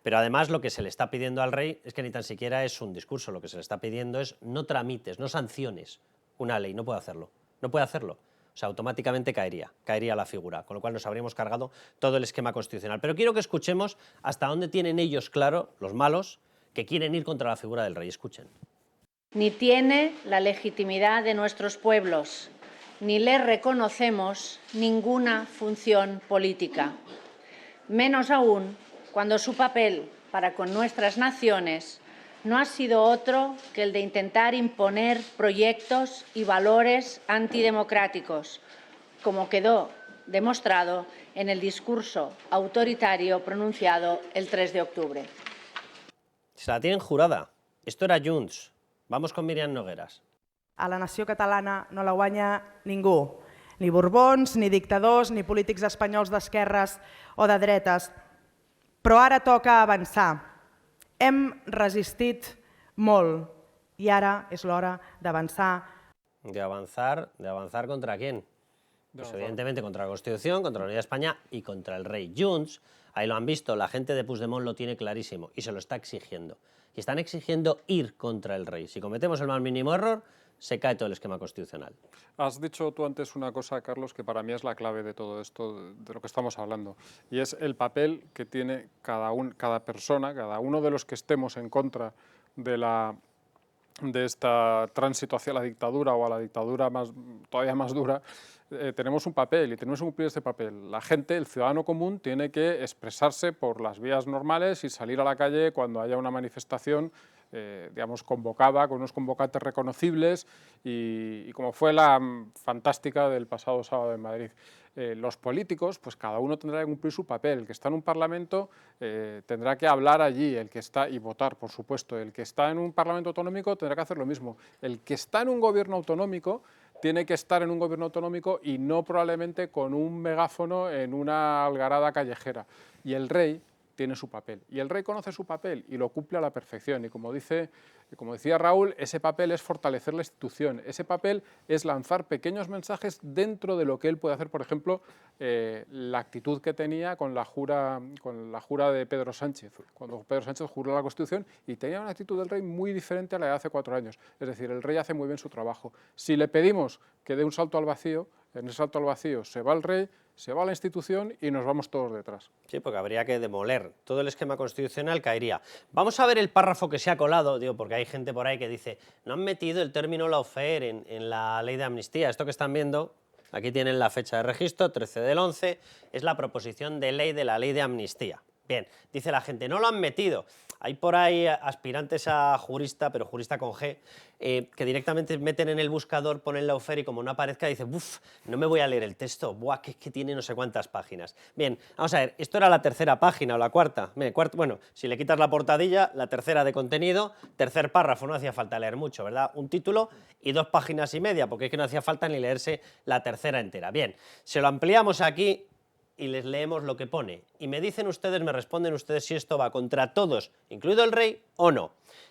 Pero además lo que se le está pidiendo al rey es que ni tan siquiera es un discurso, lo que se le está pidiendo es no tramites, no sanciones una ley, no puede hacerlo, no puede hacerlo. O sea, automáticamente caería la figura, con lo cual nos habríamos cargado todo el esquema constitucional. Pero quiero que escuchemos hasta dónde tienen ellos claro, los malos, que quieren ir contra la figura del rey. Escuchen. Ni tiene la legitimidad de nuestros pueblos, ni le reconocemos ninguna función política. Menos aún cuando su papel para con nuestras naciones no ha sido otro que el de intentar imponer proyectos y valores antidemocráticos, como quedó demostrado en el discurso autoritario pronunciado el 3 de octubre. Se la tienen jurada. Esto era Junts. Vamos con Míriam Nogueras. A la nació catalana no la guanya ningú. Ni borbons, ni dictadors, ni polítics espanyols d'esquerres o de dretes. Però ara toca avançar. Hem resistit molt i ara és l'hora d'avançar. ¿De avanzar contra quién? Pues evidentemente contra la Constitución, contra la Unidad de España y contra el rey. Junts, ahí lo han visto, la gente de Puigdemont lo tiene clarísimo y se lo está exigiendo. Y están exigiendo ir contra el rey. Si cometemos el más mínimo error, se cae todo el esquema constitucional. Has dicho tú antes una cosa, Carlos, que para mí es la clave de todo esto, de lo que estamos hablando, y es el papel que tiene cada persona, cada uno de los que estemos en contra de esta tránsito hacia la dictadura o a la dictadura todavía más dura. Tenemos un papel y tenemos que cumplir este papel. La gente, el ciudadano común, tiene que expresarse por las vías normales y salir a la calle cuando haya una manifestación digamos, convocada, con unos convocantes reconocibles y como fue la fantástica del pasado sábado en Madrid. Los políticos, pues cada uno tendrá que cumplir su papel. El que está en un parlamento tendrá que hablar allí, el que está y votar, por supuesto. El que está en un parlamento autonómico tendrá que hacer lo mismo. El que está en un gobierno autonómico tiene que estar en un gobierno autonómico y no probablemente con un megáfono en una algarada callejera. Y el rey tiene su papel. Y el rey conoce su papel y lo cumple a la perfección. Y como decía Raúl, ese papel es fortalecer la institución. Ese papel es lanzar pequeños mensajes dentro de lo que él puede hacer. Por ejemplo, la actitud que tenía con la jura de Pedro Sánchez. Cuando Pedro Sánchez juró la Constitución y tenía una actitud del rey muy diferente a la de hace 4 años. Es decir, el rey hace muy bien su trabajo. Si le pedimos que dé un salto al vacío, en ese salto al vacío se va el rey, se va la institución y nos vamos todos detrás. Sí, porque habría que demoler. Todo el esquema constitucional caería. Vamos a ver el párrafo que se ha colado, digo, porque hay gente por ahí que dice no han metido el término lawfare en la ley de amnistía. Esto que están viendo, aquí tienen la fecha de registro, 13 del 11, es la proposición de ley de la ley de amnistía. Bien, dice la gente, no lo han metido. Hay por ahí aspirantes a jurista, pero jurista con G, que directamente meten en el buscador, ponen lawfare y como no aparezca, dicen, uff, no me voy a leer el texto, buah, que es que tiene no sé cuántas páginas. Bien, vamos a ver, esto era la tercera página o la cuarta. Bueno, si le quitas la portadilla, la tercera de contenido, tercer párrafo, no hacía falta leer mucho, ¿verdad? Un título y 2 páginas y media, porque es que no hacía falta ni leerse la tercera entera. Bien, se lo ampliamos aquí y les leemos lo que pone. Y me dicen ustedes, me responden ustedes si esto va contra todos, incluido el rey, o no.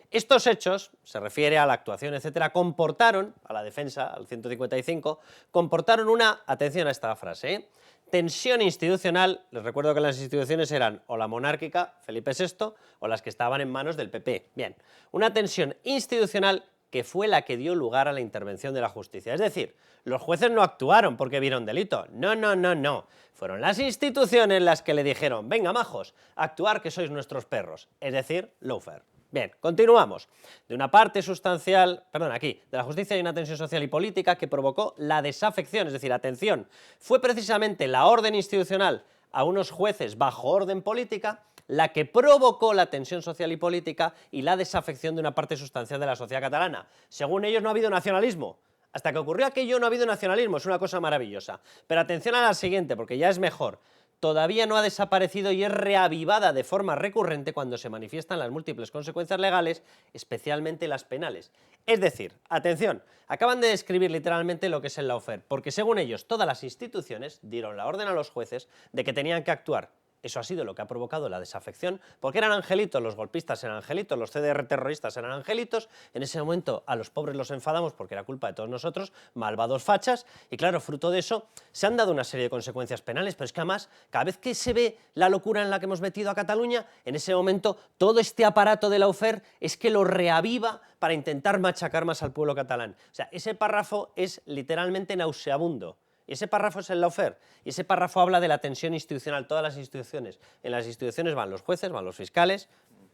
Estos hechos, se refiere a la actuación, etcétera, comportaron, a la defensa, al 155, comportaron una, atención a esta frase, tensión institucional. Les recuerdo que las instituciones eran o la monárquica, Felipe VI, o las que estaban en manos del PP. Bien, una tensión institucional que fue la que dio lugar a la intervención de la justicia. Es decir, los jueces no actuaron porque vieron delito. No, no, no, no. Fueron las instituciones las que le dijeron, venga, majos, actuar que sois nuestros perros. Es decir, lawfare. Bien, continuamos. De una parte sustancial, perdón, aquí, de la justicia hay una tensión social y política que provocó la desafección, es decir, atención, fue precisamente la orden institucional a unos jueces bajo orden política la que provocó la tensión social y política y la desafección de una parte sustancial de la sociedad catalana. Según ellos no ha habido nacionalismo. Hasta que ocurrió aquello no ha habido nacionalismo, es una cosa maravillosa. Pero atención a la siguiente, porque ya es mejor. Todavía no ha desaparecido y es reavivada de forma recurrente cuando se manifiestan las múltiples consecuencias legales, especialmente las penales. Es decir, atención, acaban de describir literalmente lo que es el lawfare, porque según ellos todas las instituciones dieron la orden a los jueces de que tenían que actuar. Eso ha sido lo que ha provocado la desafección, porque eran angelitos, los golpistas eran angelitos, los CDR terroristas eran angelitos, en ese momento a los pobres los enfadamos porque era culpa de todos nosotros, malvados fachas, y claro, fruto de eso se han dado una serie de consecuencias penales, pero es que además, cada vez que se ve la locura en la que hemos metido a Cataluña, en ese momento todo este aparato de lawfare es que lo reaviva para intentar machacar más al pueblo catalán. O sea, ese párrafo es literalmente nauseabundo. Y ese párrafo es el lawfare, y ese párrafo habla de la tensión institucional, todas las instituciones. En las instituciones van los jueces, van los fiscales,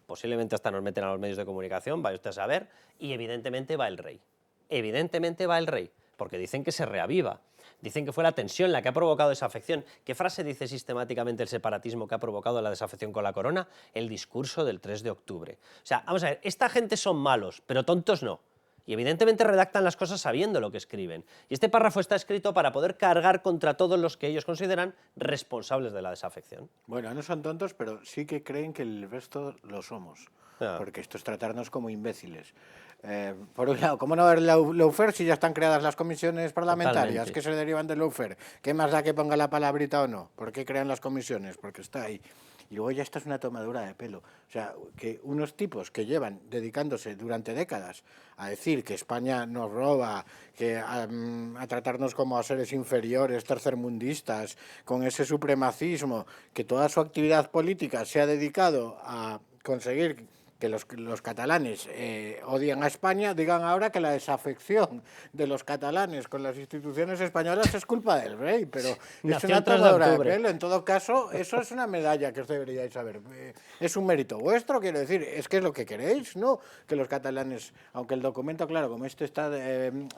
posiblemente hasta nos meten a los medios de comunicación, vaya usted a saber, y evidentemente va el rey. Evidentemente va el rey, porque dicen que se reaviva. Dicen que fue la tensión la que ha provocado esa afección. ¿Qué frase dice sistemáticamente el separatismo que ha provocado la desafección con la corona? El discurso del 3 de octubre. O sea, vamos a ver, esta gente son malos, pero tontos no. Y evidentemente redactan las cosas sabiendo lo que escriben. Y este párrafo está escrito para poder cargar contra todos los que ellos consideran responsables de la desafección. Bueno, no son tontos, pero sí que creen que el resto lo somos. porque esto es tratarnos como imbéciles. Por un lado, ¿cómo no haber lawfare si ya están creadas las comisiones parlamentarias? Totalmente. Que se derivan del lawfare. ¿Qué más da que ponga la palabrita o no? ¿Por qué crean las comisiones? Porque está ahí. Y luego ya esto es una tomadura de pelo. O sea, que unos tipos que llevan dedicándose durante décadas a decir que España nos roba, que a tratarnos como a seres inferiores, tercermundistas, con ese supremacismo, que toda su actividad política se ha dedicado a conseguir que los catalanes odian a España, digan ahora que la desafección de los catalanes con las instituciones españolas es culpa del rey, pero es una tomadura de pelo. En todo caso, eso es una medalla que os deberíais saber. Es un mérito vuestro, quiero decir, es que es lo que queréis, ¿no? Que los catalanes, aunque el documento, claro, como este está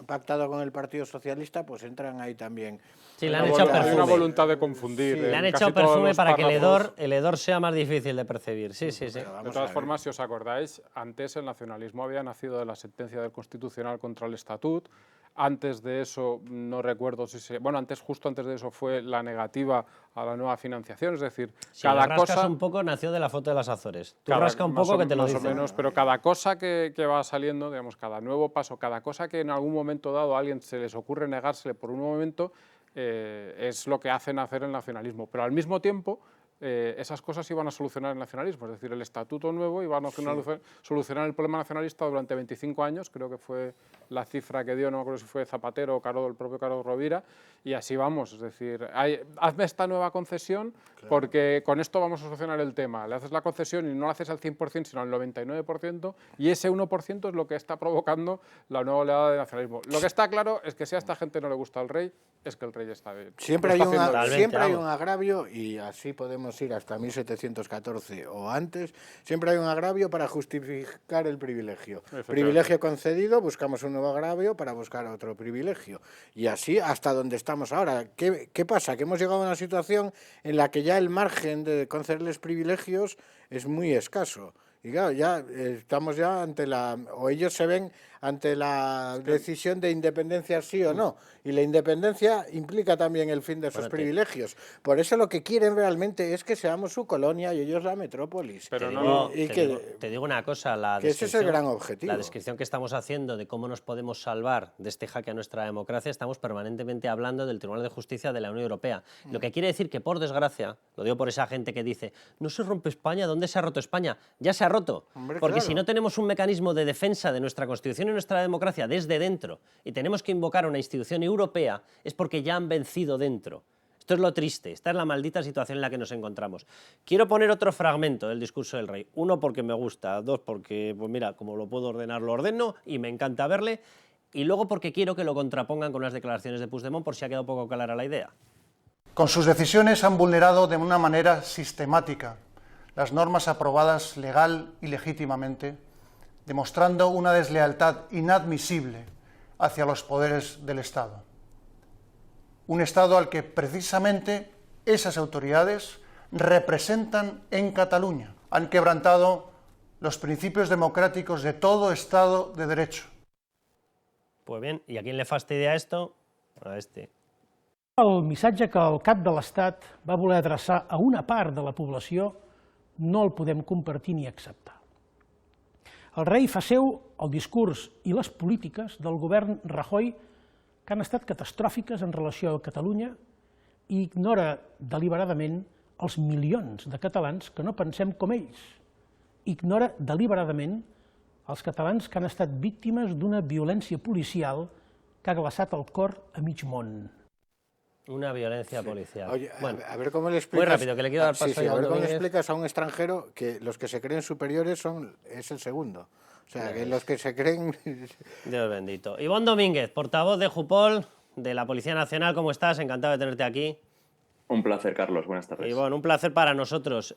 pactado con el Partido Socialista, pues entran ahí también. Sí, le han echado perfume. Hay una voluntad de confundir. Sí. Le han echado perfume para que el hedor sea más difícil de percibir. Sí. De todas formas, si os acordáis, antes el nacionalismo había nacido de la sentencia del Constitucional contra el Estatut. Antes de eso, no recuerdo si justo antes de eso fue la negativa a la nueva financiación, es decir, si cada rascas cosa... un poco nació de la foto de las Azores. Tú rasca un poco que te lo dicen. Más o menos, pero cada cosa que va saliendo, digamos, cada nuevo paso, cada cosa que en algún momento dado a alguien se les ocurre negársele por un momento, es lo que hacen hacer el nacionalismo. Pero al mismo tiempo, esas cosas iban a solucionar el nacionalismo, es decir, el estatuto nuevo iba a solucionar el problema nacionalista durante 25 años, creo que fue la cifra que dio, no me acuerdo si fue Zapatero o el propio Carlos Rovira, y así vamos, es decir, hazme esta nueva concesión porque con esto vamos a solucionar el tema. Le haces la concesión y no la haces al 100%, sino al 99%, y ese 1% es lo que está provocando la nueva oleada de nacionalismo. Lo que está claro es que si a esta gente no le gusta el rey, es que el rey está bien. Siempre hay un agravio, y así podemos ir hasta 1714 o antes, siempre hay un agravio para justificar el privilegio. Privilegio concedido, buscamos un nuevo agravio para buscar otro privilegio. Y así hasta donde estamos ahora. ¿Qué pasa? Que hemos llegado a una situación en la que ya el margen de concederles privilegios es muy escaso. Y claro, ya estamos ya ante o ellos se ven ante la decisión de independencia sí o no. Y la independencia implica también el fin de esos privilegios. Por eso lo que quieren realmente es que seamos su colonia y ellos la metrópolis. Pero te digo una cosa, ese es el gran objetivo. La descripción que estamos haciendo de cómo nos podemos salvar de este jaque a nuestra democracia, estamos permanentemente hablando del Tribunal de Justicia de la Unión Europea. Lo que quiere decir que, por desgracia, lo digo por esa gente que dice, no se rompe España, ¿dónde se ha roto España? Ya se ha roto. Hombre, porque claro. si no tenemos un mecanismo de defensa de nuestra Constitución y nuestra democracia desde dentro y tenemos que invocar a una institución europea, es porque ya han vencido dentro. Esto es lo triste, esta es la maldita situación en la que nos encontramos. Quiero poner otro fragmento del discurso del rey. Uno, porque me gusta. Dos, porque, pues mira, como lo puedo ordenar, lo ordeno y me encanta verle. Y luego porque quiero que lo contrapongan con las declaraciones de Puigdemont, por si ha quedado poco clara la idea. Con sus decisiones han vulnerado de una manera sistemática las normas aprobadas legal y legítimamente, demostrando una deslealtad inadmisible hacia los poderes del Estado. Un Estado al que precisamente esas autoridades representan en Cataluña. Han quebrantado los principios democráticos de todo Estado de Derecho. Pues bien, ¿y a quién le fastidia esto? A este. El missatge que el cap de l'Estat va voler adreçar a una part de la població no el podem compartir ni acceptar. El rei fa seu el discurs i les polítiques del govern Rajoy que han estat catastròfiques en relació a Catalunya i ignora deliberadament els milions de catalans que no pensem com ells. Ignora deliberadament els catalans que han estat víctimes d'una violència policial que ha glaçat el cor a mig món. Una violencia policial. Oye, bueno, a ver cómo le explicas. Muy rápido, que le quiero dar paso a ver cómo le explicas a un extranjero que los que se creen superiores es el segundo. O sea, que los que se creen... Dios bendito. Ivonne Domínguez, portavoz de Jupol, de la Policía Nacional, ¿cómo estás? Encantado de tenerte aquí. Un placer, Carlos. Buenas tardes. Ivonne, un placer para nosotros.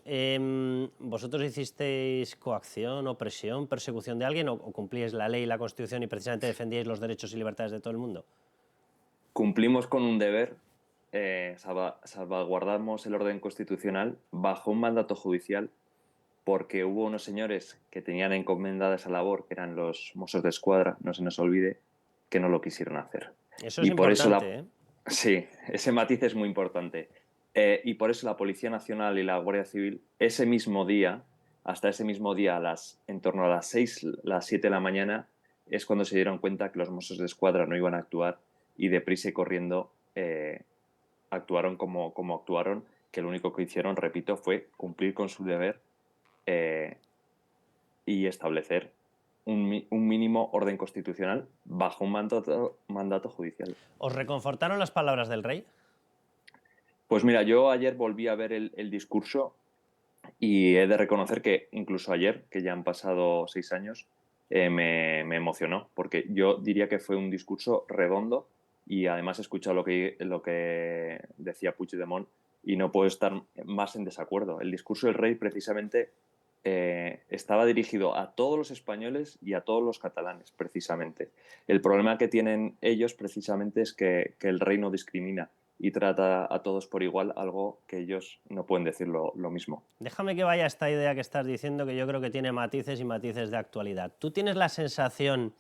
¿Vosotros hicisteis coacción, opresión, persecución de alguien o cumplíais la ley y la Constitución y precisamente defendíais los derechos y libertades de todo el mundo? Cumplimos con un deber. Salvaguardamos el orden constitucional bajo un mandato judicial porque hubo unos señores que tenían encomendada esa labor, que eran los Mossos de Escuadra, no se nos olvide, que no lo quisieron hacer. Eso es importante, ¿eh? Sí, ese matiz es muy importante. Y por eso la Policía Nacional y la Guardia Civil ese mismo día hasta ese mismo día, en torno a las 6, las 7 de la mañana, es cuando se dieron cuenta que los Mossos de Escuadra no iban a actuar y deprisa y corriendo actuaron como actuaron, que lo único que hicieron, repito, fue cumplir con su deber y establecer un mínimo orden constitucional bajo un mandato judicial. ¿Os reconfortaron las palabras del rey? Pues mira, yo ayer volví a ver el discurso y he de reconocer que incluso ayer, que ya han pasado 6 años, me emocionó, porque yo diría que fue un discurso redondo y además he escuchado lo que decía Puigdemont y no puedo estar más en desacuerdo. El discurso del rey precisamente estaba dirigido a todos los españoles y a todos los catalanes, precisamente. El problema que tienen ellos precisamente es que el rey no discrimina y trata a todos por igual, algo que ellos no pueden decir lo mismo. Déjame que vaya a esta idea que estás diciendo, que yo creo que tiene matices y matices de actualidad. ¿Tú tienes la sensación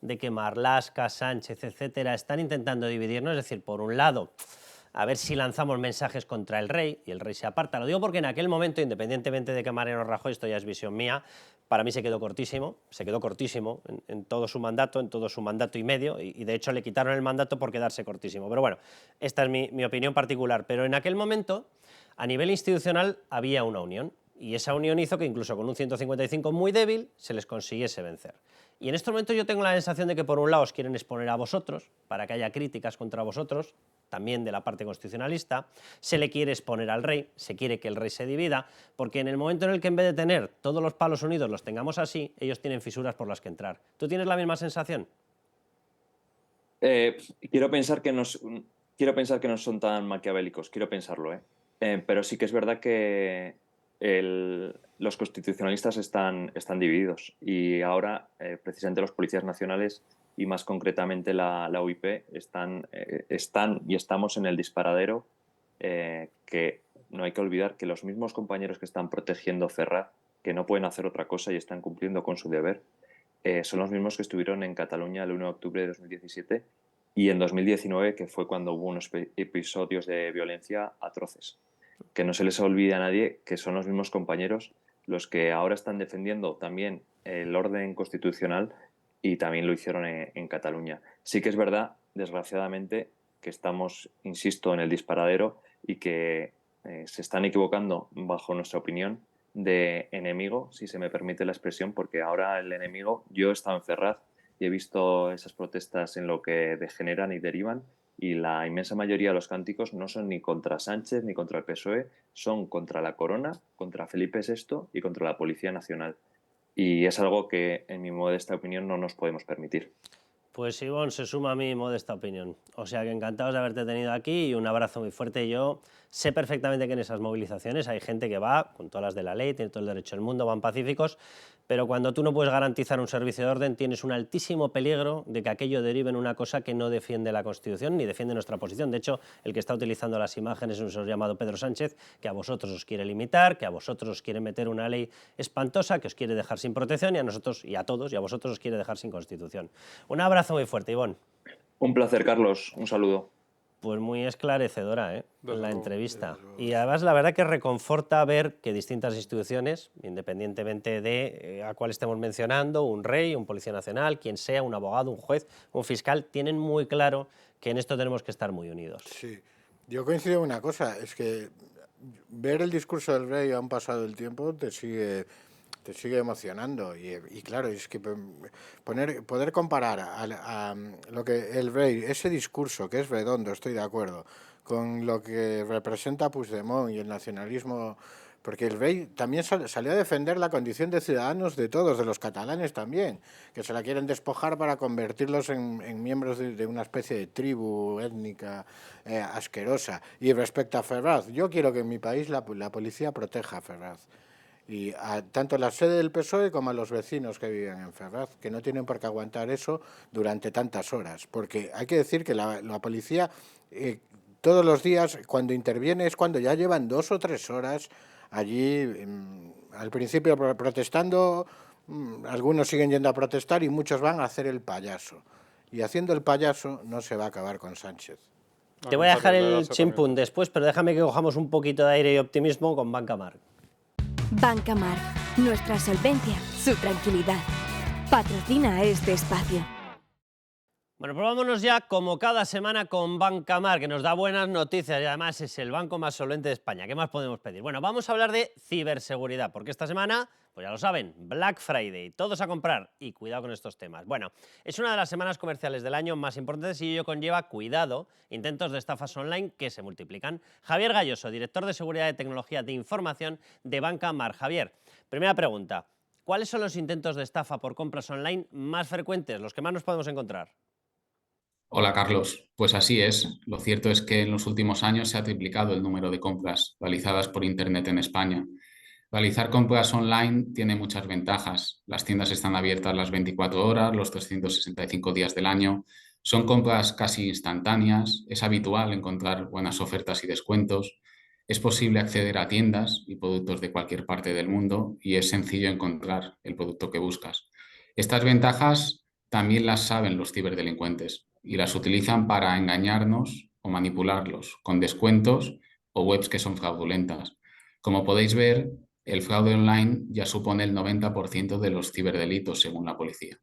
de que Marlaska, Sánchez, etcétera, están intentando dividirnos? Es decir, por un lado, a ver si lanzamos mensajes contra el rey y el rey se aparta. Lo digo porque en aquel momento, independientemente de que Mariano Rajoy, esto ya es visión mía, para mí se quedó cortísimo en todo su mandato y medio, y de hecho le quitaron el mandato por quedarse cortísimo. Pero bueno, esta es mi opinión particular. Pero en aquel momento, a nivel institucional, había una unión, y esa unión hizo que incluso con un 155 muy débil se les consiguiese vencer. Y en estos momentos yo tengo la sensación de que por un lado os quieren exponer a vosotros, para que haya críticas contra vosotros, también de la parte constitucionalista, se le quiere exponer al rey, se quiere que el rey se divida, porque en el momento en el que en vez de tener todos los palos unidos los tengamos así, ellos tienen fisuras por las que entrar. ¿Tú tienes la misma sensación? Quiero pensar que no son tan maquiavélicos, quiero pensarlo, pero sí que es verdad que los constitucionalistas están divididos y ahora precisamente los policías nacionales y más concretamente la UIP están y estamos en el disparadero, que no hay que olvidar que los mismos compañeros que están protegiendo Ferraz, que no pueden hacer otra cosa y están cumpliendo con su deber, son los mismos que estuvieron en Cataluña el 1 de octubre de 2017 y en 2019, que fue cuando hubo unos episodios de violencia atroces. Que no se les olvide a nadie que son los mismos compañeros los que ahora están defendiendo también el orden constitucional y también lo hicieron en Cataluña. Sí que es verdad, desgraciadamente, que estamos, insisto, en el disparadero y que se están equivocando, bajo nuestra opinión, de enemigo, si se me permite la expresión, porque ahora el enemigo, yo he estado en Ferraz y he visto esas protestas en lo que degeneran y derivan, y la inmensa mayoría de los cánticos no son ni contra Sánchez ni contra el PSOE, son contra la corona, contra Felipe VI y contra la Policía Nacional. Y es algo que, en mi modesta opinión, no nos podemos permitir. Pues Ivonne se suma a mi modesta opinión. O sea que encantados de haberte tenido aquí y un abrazo muy fuerte. Yo sé perfectamente que en esas movilizaciones hay gente que va con todas las de la ley, tiene todo el derecho del mundo, van pacíficos, pero cuando tú no puedes garantizar un servicio de orden tienes un altísimo peligro de que aquello derive en una cosa que no defiende la Constitución ni defiende nuestra posición. De hecho, el que está utilizando las imágenes es un señor llamado Pedro Sánchez, que a vosotros os quiere limitar, que a vosotros os quiere meter una ley espantosa, que os quiere dejar sin protección y a nosotros y a todos y a vosotros os quiere dejar sin Constitución. Un abrazo muy fuerte, Ivonne. Un placer, Carlos. Un saludo. Pues muy esclarecedora, la entrevista. Y además la verdad que reconforta ver que distintas instituciones, independientemente de a cuál estemos mencionando, un rey, un policía nacional, quien sea, un abogado, un juez, un fiscal, tienen muy claro que en esto tenemos que estar muy unidos. Sí, yo coincido en una cosa, es que ver el discurso del rey a un pasado el tiempo te sigue emocionando y claro, es que poder comparar a lo que el rey, ese discurso que es redondo, estoy de acuerdo, con lo que representa Puigdemont y el nacionalismo, porque el rey también salió a defender la condición de ciudadanos de todos, de los catalanes también, que se la quieren despojar para convertirlos en miembros de una especie de tribu étnica asquerosa. Y respecto a Ferraz, yo quiero que en mi país la policía proteja a Ferraz. Y tanto a la sede del PSOE como a los vecinos que viven en Ferraz, que no tienen por qué aguantar eso durante tantas horas. Porque hay que decir que la policía todos los días, cuando interviene, es cuando ya llevan 2 o 3 horas allí, al principio protestando, algunos siguen yendo a protestar y muchos van a hacer el payaso. Y haciendo el payaso no se va a acabar con Sánchez. Te voy a dejar el chimpún después, pero déjame que cojamos un poquito de aire y optimismo con Banca Marc. Banca Marc, nuestra solvencia, su tranquilidad. Patrocina este espacio. Bueno, pues vámonos ya, como cada semana, con Bancamar, que nos da buenas noticias y además es el banco más solvente de España. ¿Qué más podemos pedir? Bueno, vamos a hablar de ciberseguridad, porque esta semana, pues ya lo saben, Black Friday, todos a comprar y cuidado con estos temas. Bueno, es una de las semanas comerciales del año más importantes y ello conlleva cuidado, intentos de estafas online que se multiplican. Javier Galloso, director de Seguridad de Tecnología de Información de Bancamar. Javier, primera pregunta, ¿cuáles son los intentos de estafa por compras online más frecuentes, los que más nos podemos encontrar? Hola Carlos, pues así es. Lo cierto es que en los últimos años se ha triplicado el número de compras realizadas por Internet en España. Realizar compras online tiene muchas ventajas. Las tiendas están abiertas las 24 horas, los 365 días del año. Son compras casi instantáneas, es habitual encontrar buenas ofertas y descuentos. Es posible acceder a tiendas y productos de cualquier parte del mundo y es sencillo encontrar el producto que buscas. Estas ventajas también las saben los ciberdelincuentes y las utilizan para engañarnos o manipularlos con descuentos o webs que son fraudulentas. Como podéis ver, el fraude online ya supone el 90% de los ciberdelitos, según la policía.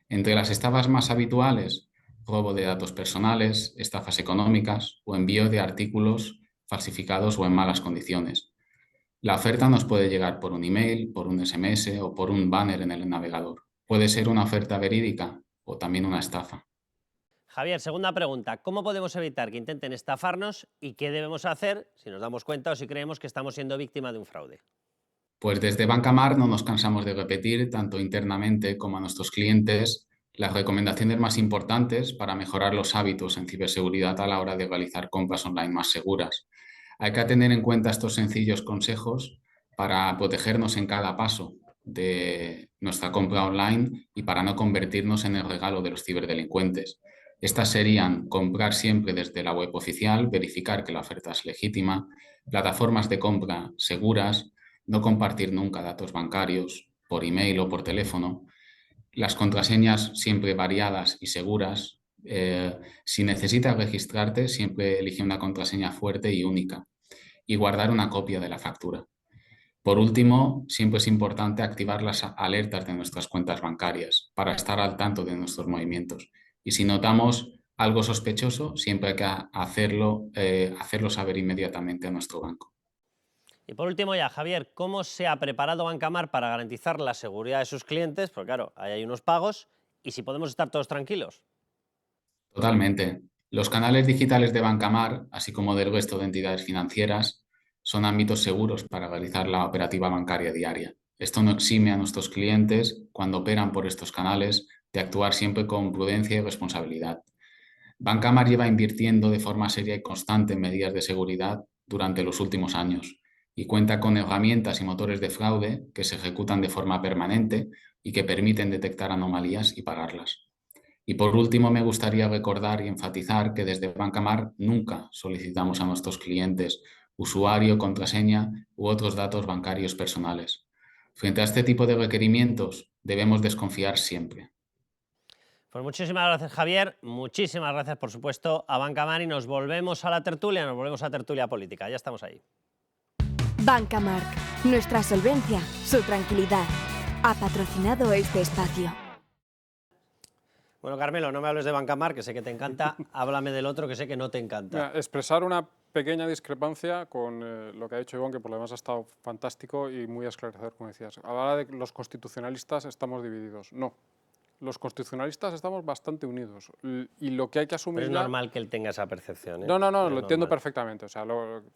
Entre las estafas más habituales, robo de datos personales, estafas económicas o envío de artículos falsificados o en malas condiciones. La oferta nos puede llegar por un email, por un SMS o por un banner en el navegador. Puede ser una oferta verídica o también una estafa. Javier, segunda pregunta. ¿Cómo podemos evitar que intenten estafarnos y qué debemos hacer si nos damos cuenta o si creemos que estamos siendo víctima de un fraude? Pues desde Bancamar no nos cansamos de repetir, tanto internamente como a nuestros clientes, las recomendaciones más importantes para mejorar los hábitos en ciberseguridad a la hora de realizar compras online más seguras. Hay que tener en cuenta estos sencillos consejos para protegernos en cada paso de nuestra compra online y para no convertirnos en el regalo de los ciberdelincuentes. Estas serían comprar siempre desde la web oficial, verificar que la oferta es legítima, plataformas de compra seguras, no compartir nunca datos bancarios por email o por teléfono, las contraseñas siempre variadas y seguras. Si necesitas registrarte, siempre elige una contraseña fuerte y única y guardar una copia de la factura. Por último, siempre es importante activar las alertas de nuestras cuentas bancarias para estar al tanto de nuestros movimientos. Y si notamos algo sospechoso, siempre hay que hacerlo saber inmediatamente a nuestro banco. Y por último ya, Javier, ¿cómo se ha preparado Bancamar para garantizar la seguridad de sus clientes? Porque claro, ahí hay unos pagos y si podemos estar todos tranquilos. Totalmente. Los canales digitales de Bancamar, así como del resto de entidades financieras, son ámbitos seguros para realizar la operativa bancaria diaria. Esto no exime a nuestros clientes, cuando operan por estos canales, de actuar siempre con prudencia y responsabilidad. Bancamar lleva invirtiendo de forma seria y constante en medidas de seguridad durante los últimos años y cuenta con herramientas y motores de fraude que se ejecutan de forma permanente y que permiten detectar anomalías y pararlas. Y por último, me gustaría recordar y enfatizar que desde Bancamar nunca solicitamos a nuestros clientes usuario, contraseña u otros datos bancarios personales. Frente a este tipo de requerimientos, debemos desconfiar siempre. Pues muchísimas gracias, Javier. Muchísimas gracias, por supuesto, a Bancamar y nos volvemos a la tertulia, nos volvemos a tertulia política. Ya estamos ahí. Bancamar, nuestra solvencia, su tranquilidad. Ha patrocinado este espacio. Bueno, Carmelo, no me hables de Bancamar, que sé que te encanta. Háblame del otro, que sé que no te encanta. Mira, expresar una pequeña discrepancia con lo que ha dicho Ivonne, que por lo demás ha estado fantástico y muy esclarecedor, como decías. A la hora de que los constitucionalistas estamos divididos. No. Los constitucionalistas estamos bastante unidos y lo que hay que asumir... Pero es normal que él tenga esa percepción, ¿eh? No, lo entiendo perfectamente, o sea,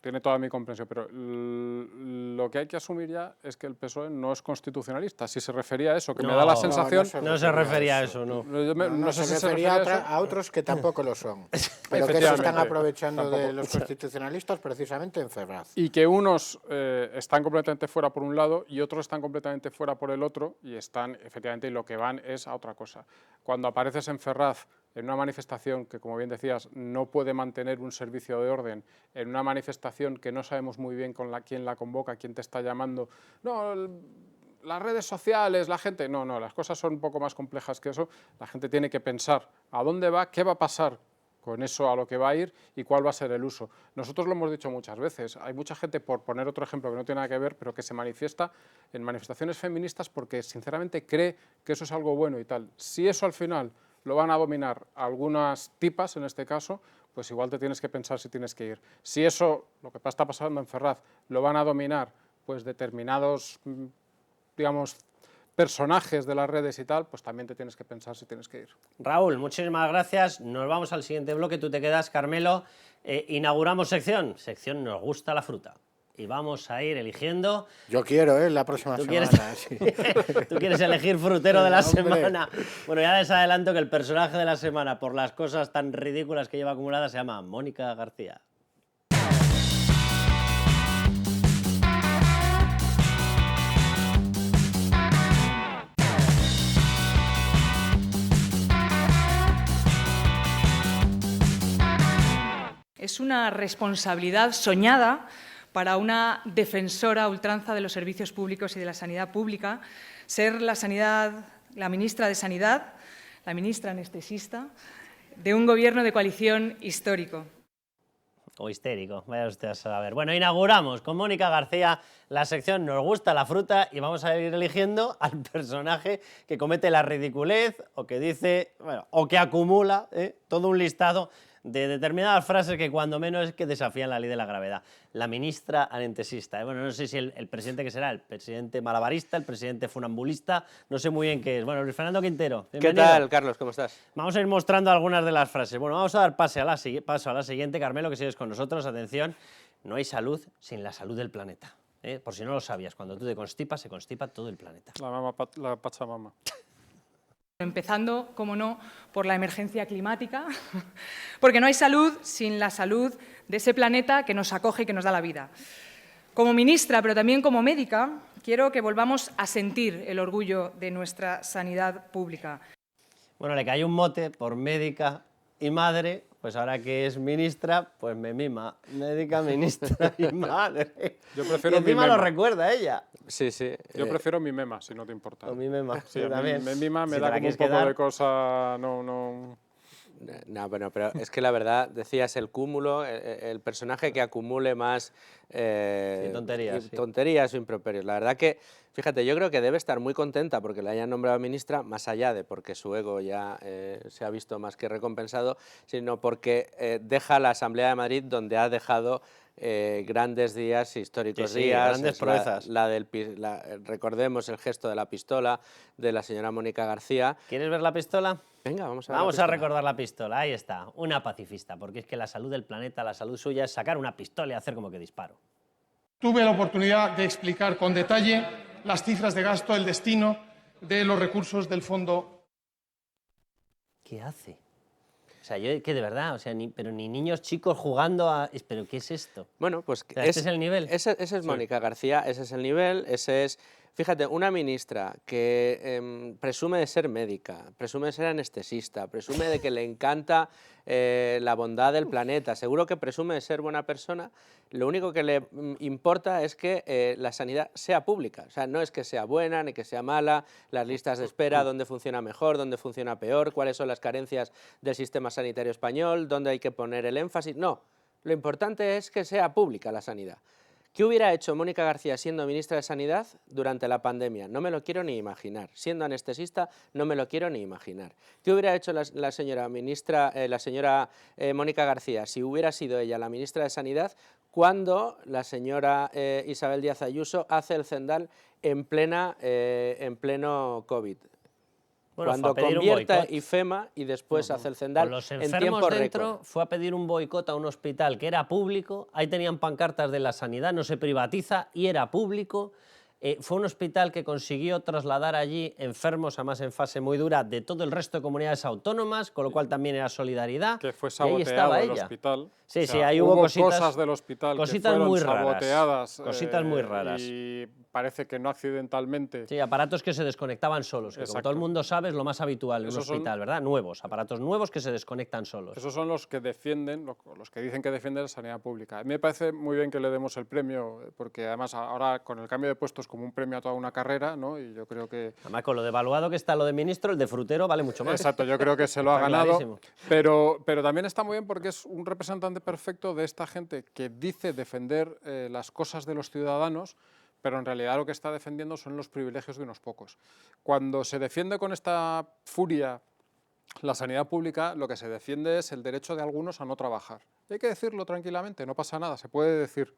tiene toda mi comprensión, pero lo que hay que asumir ya es que el PSOE no es constitucionalista. Si se refería a eso, que me da la sensación... No se refería a eso, no. No sé si se refería a otros que tampoco lo son, pero que se están aprovechando de los constitucionalistas precisamente en Ferraz. Y que unos están completamente fuera por un lado y otros están completamente fuera por el otro y están, efectivamente, y lo que van es a otra cosa. Cuando apareces en Ferraz en una manifestación que, como bien decías, no puede mantener un servicio de orden, en una manifestación que no sabemos muy bien quién la convoca, quién te está llamando, no, las redes sociales, la gente... No, las cosas son un poco más complejas que eso. La gente tiene que pensar a dónde va, qué va a pasar con eso a lo que va a ir y cuál va a ser el uso. Nosotros lo hemos dicho muchas veces, hay mucha gente, por poner otro ejemplo que no tiene nada que ver, pero que se manifiesta en manifestaciones feministas porque sinceramente cree que eso es algo bueno y tal. Si eso al final lo van a dominar algunas tipas, en este caso, pues igual te tienes que pensar si tienes que ir. Si eso, lo que está pasando en Ferraz, lo van a dominar pues determinados, digamos, personajes de las redes y tal, pues también te tienes que pensar si tienes que ir. Raúl, muchísimas gracias. Nos vamos al siguiente bloque. Tú te quedas, Carmelo. Inauguramos sección. Sección Nos gusta la fruta. Y vamos a ir eligiendo... Yo quiero, la próxima semana. Sí. Tú quieres elegir frutero de la Hombre. semana. Bueno, ya les adelanto que el personaje de la semana, por las cosas tan ridículas que lleva acumuladas, se llama Mónica García. Es una responsabilidad soñada para una defensora a ultranza de los servicios públicos y de la sanidad pública ser la ministra de Sanidad, la ministra anestesista, de un gobierno de coalición histórico. O histérico, vaya usted a saber. Bueno, inauguramos con Mónica García la sección Nos gusta la fruta y vamos a ir eligiendo al personaje que comete la ridiculez o que dice, bueno, o que acumula todo un listado de determinadas frases que cuando menos es que desafían la ley de la gravedad. La ministra anestesista. Bueno, no sé si el presidente que será, el presidente malabarista, el presidente funambulista, no sé muy bien qué es. Bueno, Luis Fernando Quintero, bienvenido. ¿Qué tal, Carlos? ¿Cómo estás? Vamos a ir mostrando algunas de las frases. Bueno, vamos a dar paso a la siguiente. Carmelo, que sigues con nosotros. Atención, no hay salud sin la salud del planeta. Por si no lo sabías, cuando tú te constipas, se constipa todo el planeta. La Pachamama. Empezando, como no, por la emergencia climática, porque no hay salud sin la salud de ese planeta que nos acoge y que nos da la vida. Como ministra, pero también como médica, quiero que volvamos a sentir el orgullo de nuestra sanidad pública. Bueno, le cae un mote por médica y madre, pues ahora que es ministra, pues me mima. Médica, ministra y madre. Yo prefiero y encima mi lo mema. recuerda ella. Sí, sí. Yo prefiero mi mema, si no te importa. O mi mema, Sí, yo a mí también. me mima, me Si te da la como un quieres poco quedar. de cosa... No. No, bueno, pero es que la verdad, decías el cúmulo, el personaje que acumule más Sí, tonterías, sí. tonterías o improperios. La verdad que, fíjate, yo creo que debe estar muy contenta porque la hayan nombrado ministra, más allá de porque su ego ya se ha visto más que recompensado, sino porque deja la Asamblea de Madrid donde ha dejado grandes días, históricos Sí, sí, días. grandes Es proezas. recordemos el gesto de la pistola de la señora Mónica García. ¿Quieres ver la pistola? Venga, vamos a ver. Vamos la a pistola. recordar la pistola, ahí está, una pacifista, porque es que la salud del planeta, la salud suya es sacar una pistola y hacer como que disparo. Tuve la oportunidad de explicar con detalle las cifras de gasto, el destino de los recursos del fondo. ¿Qué hace? O sea, yo que de verdad, o sea, pero ni niños chicos jugando a... ¿Pero qué es esto? Bueno, pues O sea, ¿este es el nivel? Ese es Mónica García, ese es el nivel, ese es... Fíjate, una ministra que presume de ser médica, presume de ser anestesista, presume de que le encanta la bondad del planeta, seguro que presume de ser buena persona, lo único que le importa es que la sanidad sea pública, o sea, no es que sea buena ni que sea mala, las listas de espera, dónde funciona mejor, dónde funciona peor, cuáles son las carencias del sistema sanitario español, dónde hay que poner el énfasis, no, lo importante es que sea pública la sanidad. ¿Qué hubiera hecho Mónica García siendo ministra de Sanidad durante la pandemia? No me lo quiero ni imaginar. Siendo anestesista, no me lo quiero ni imaginar. ¿Qué hubiera hecho la señora Mónica García si hubiera sido ella la ministra de Sanidad cuando la señora Isabel Díaz Ayuso hace el Zendal en pleno COVID? Bueno, Cuando fue a pedir un convierta boicot. IFEMA y después hace el Zendal Con los en enfermos tiempo dentro, récord. fue a pedir un boicot a un hospital que era público, ahí tenían pancartas de la sanidad, no se privatiza y era público. Fue un hospital que consiguió trasladar allí enfermos, además en fase muy dura, de todo el resto de comunidades autónomas, con lo cual también era solidaridad. Que fue y ahí saboteado estaba el ella. hospital. Sí, O sea, sí, ahí hubo cositas, cosas del hospital cositas que fueron muy raras, saboteadas. cositas muy raras. Y parece que no accidentalmente. Sí, aparatos que se desconectaban solos, que como Exacto. todo el mundo sabe es lo más habitual en un Esos son- hospital, ¿verdad? Nuevos, aparatos nuevos que se desconectan solos. Esos son los que defienden, los que dicen que defienden la sanidad pública. A mí me parece muy bien que le demos el premio, porque además ahora con el cambio de puestos como un premio a toda una carrera, ¿no? Y yo creo que... Además, con lo devaluado que está lo de ministro, el de frutero vale mucho más. Exacto, yo creo que se lo ha Está ganado, clarísimo. pero también está muy bien porque es un representante perfecto de esta gente que dice defender las cosas de los ciudadanos, pero en realidad lo que está defendiendo son los privilegios de unos pocos. Cuando se defiende con esta furia la sanidad pública, lo que se defiende es el derecho de algunos a no trabajar. Y hay que decirlo tranquilamente, no pasa nada, se puede decir.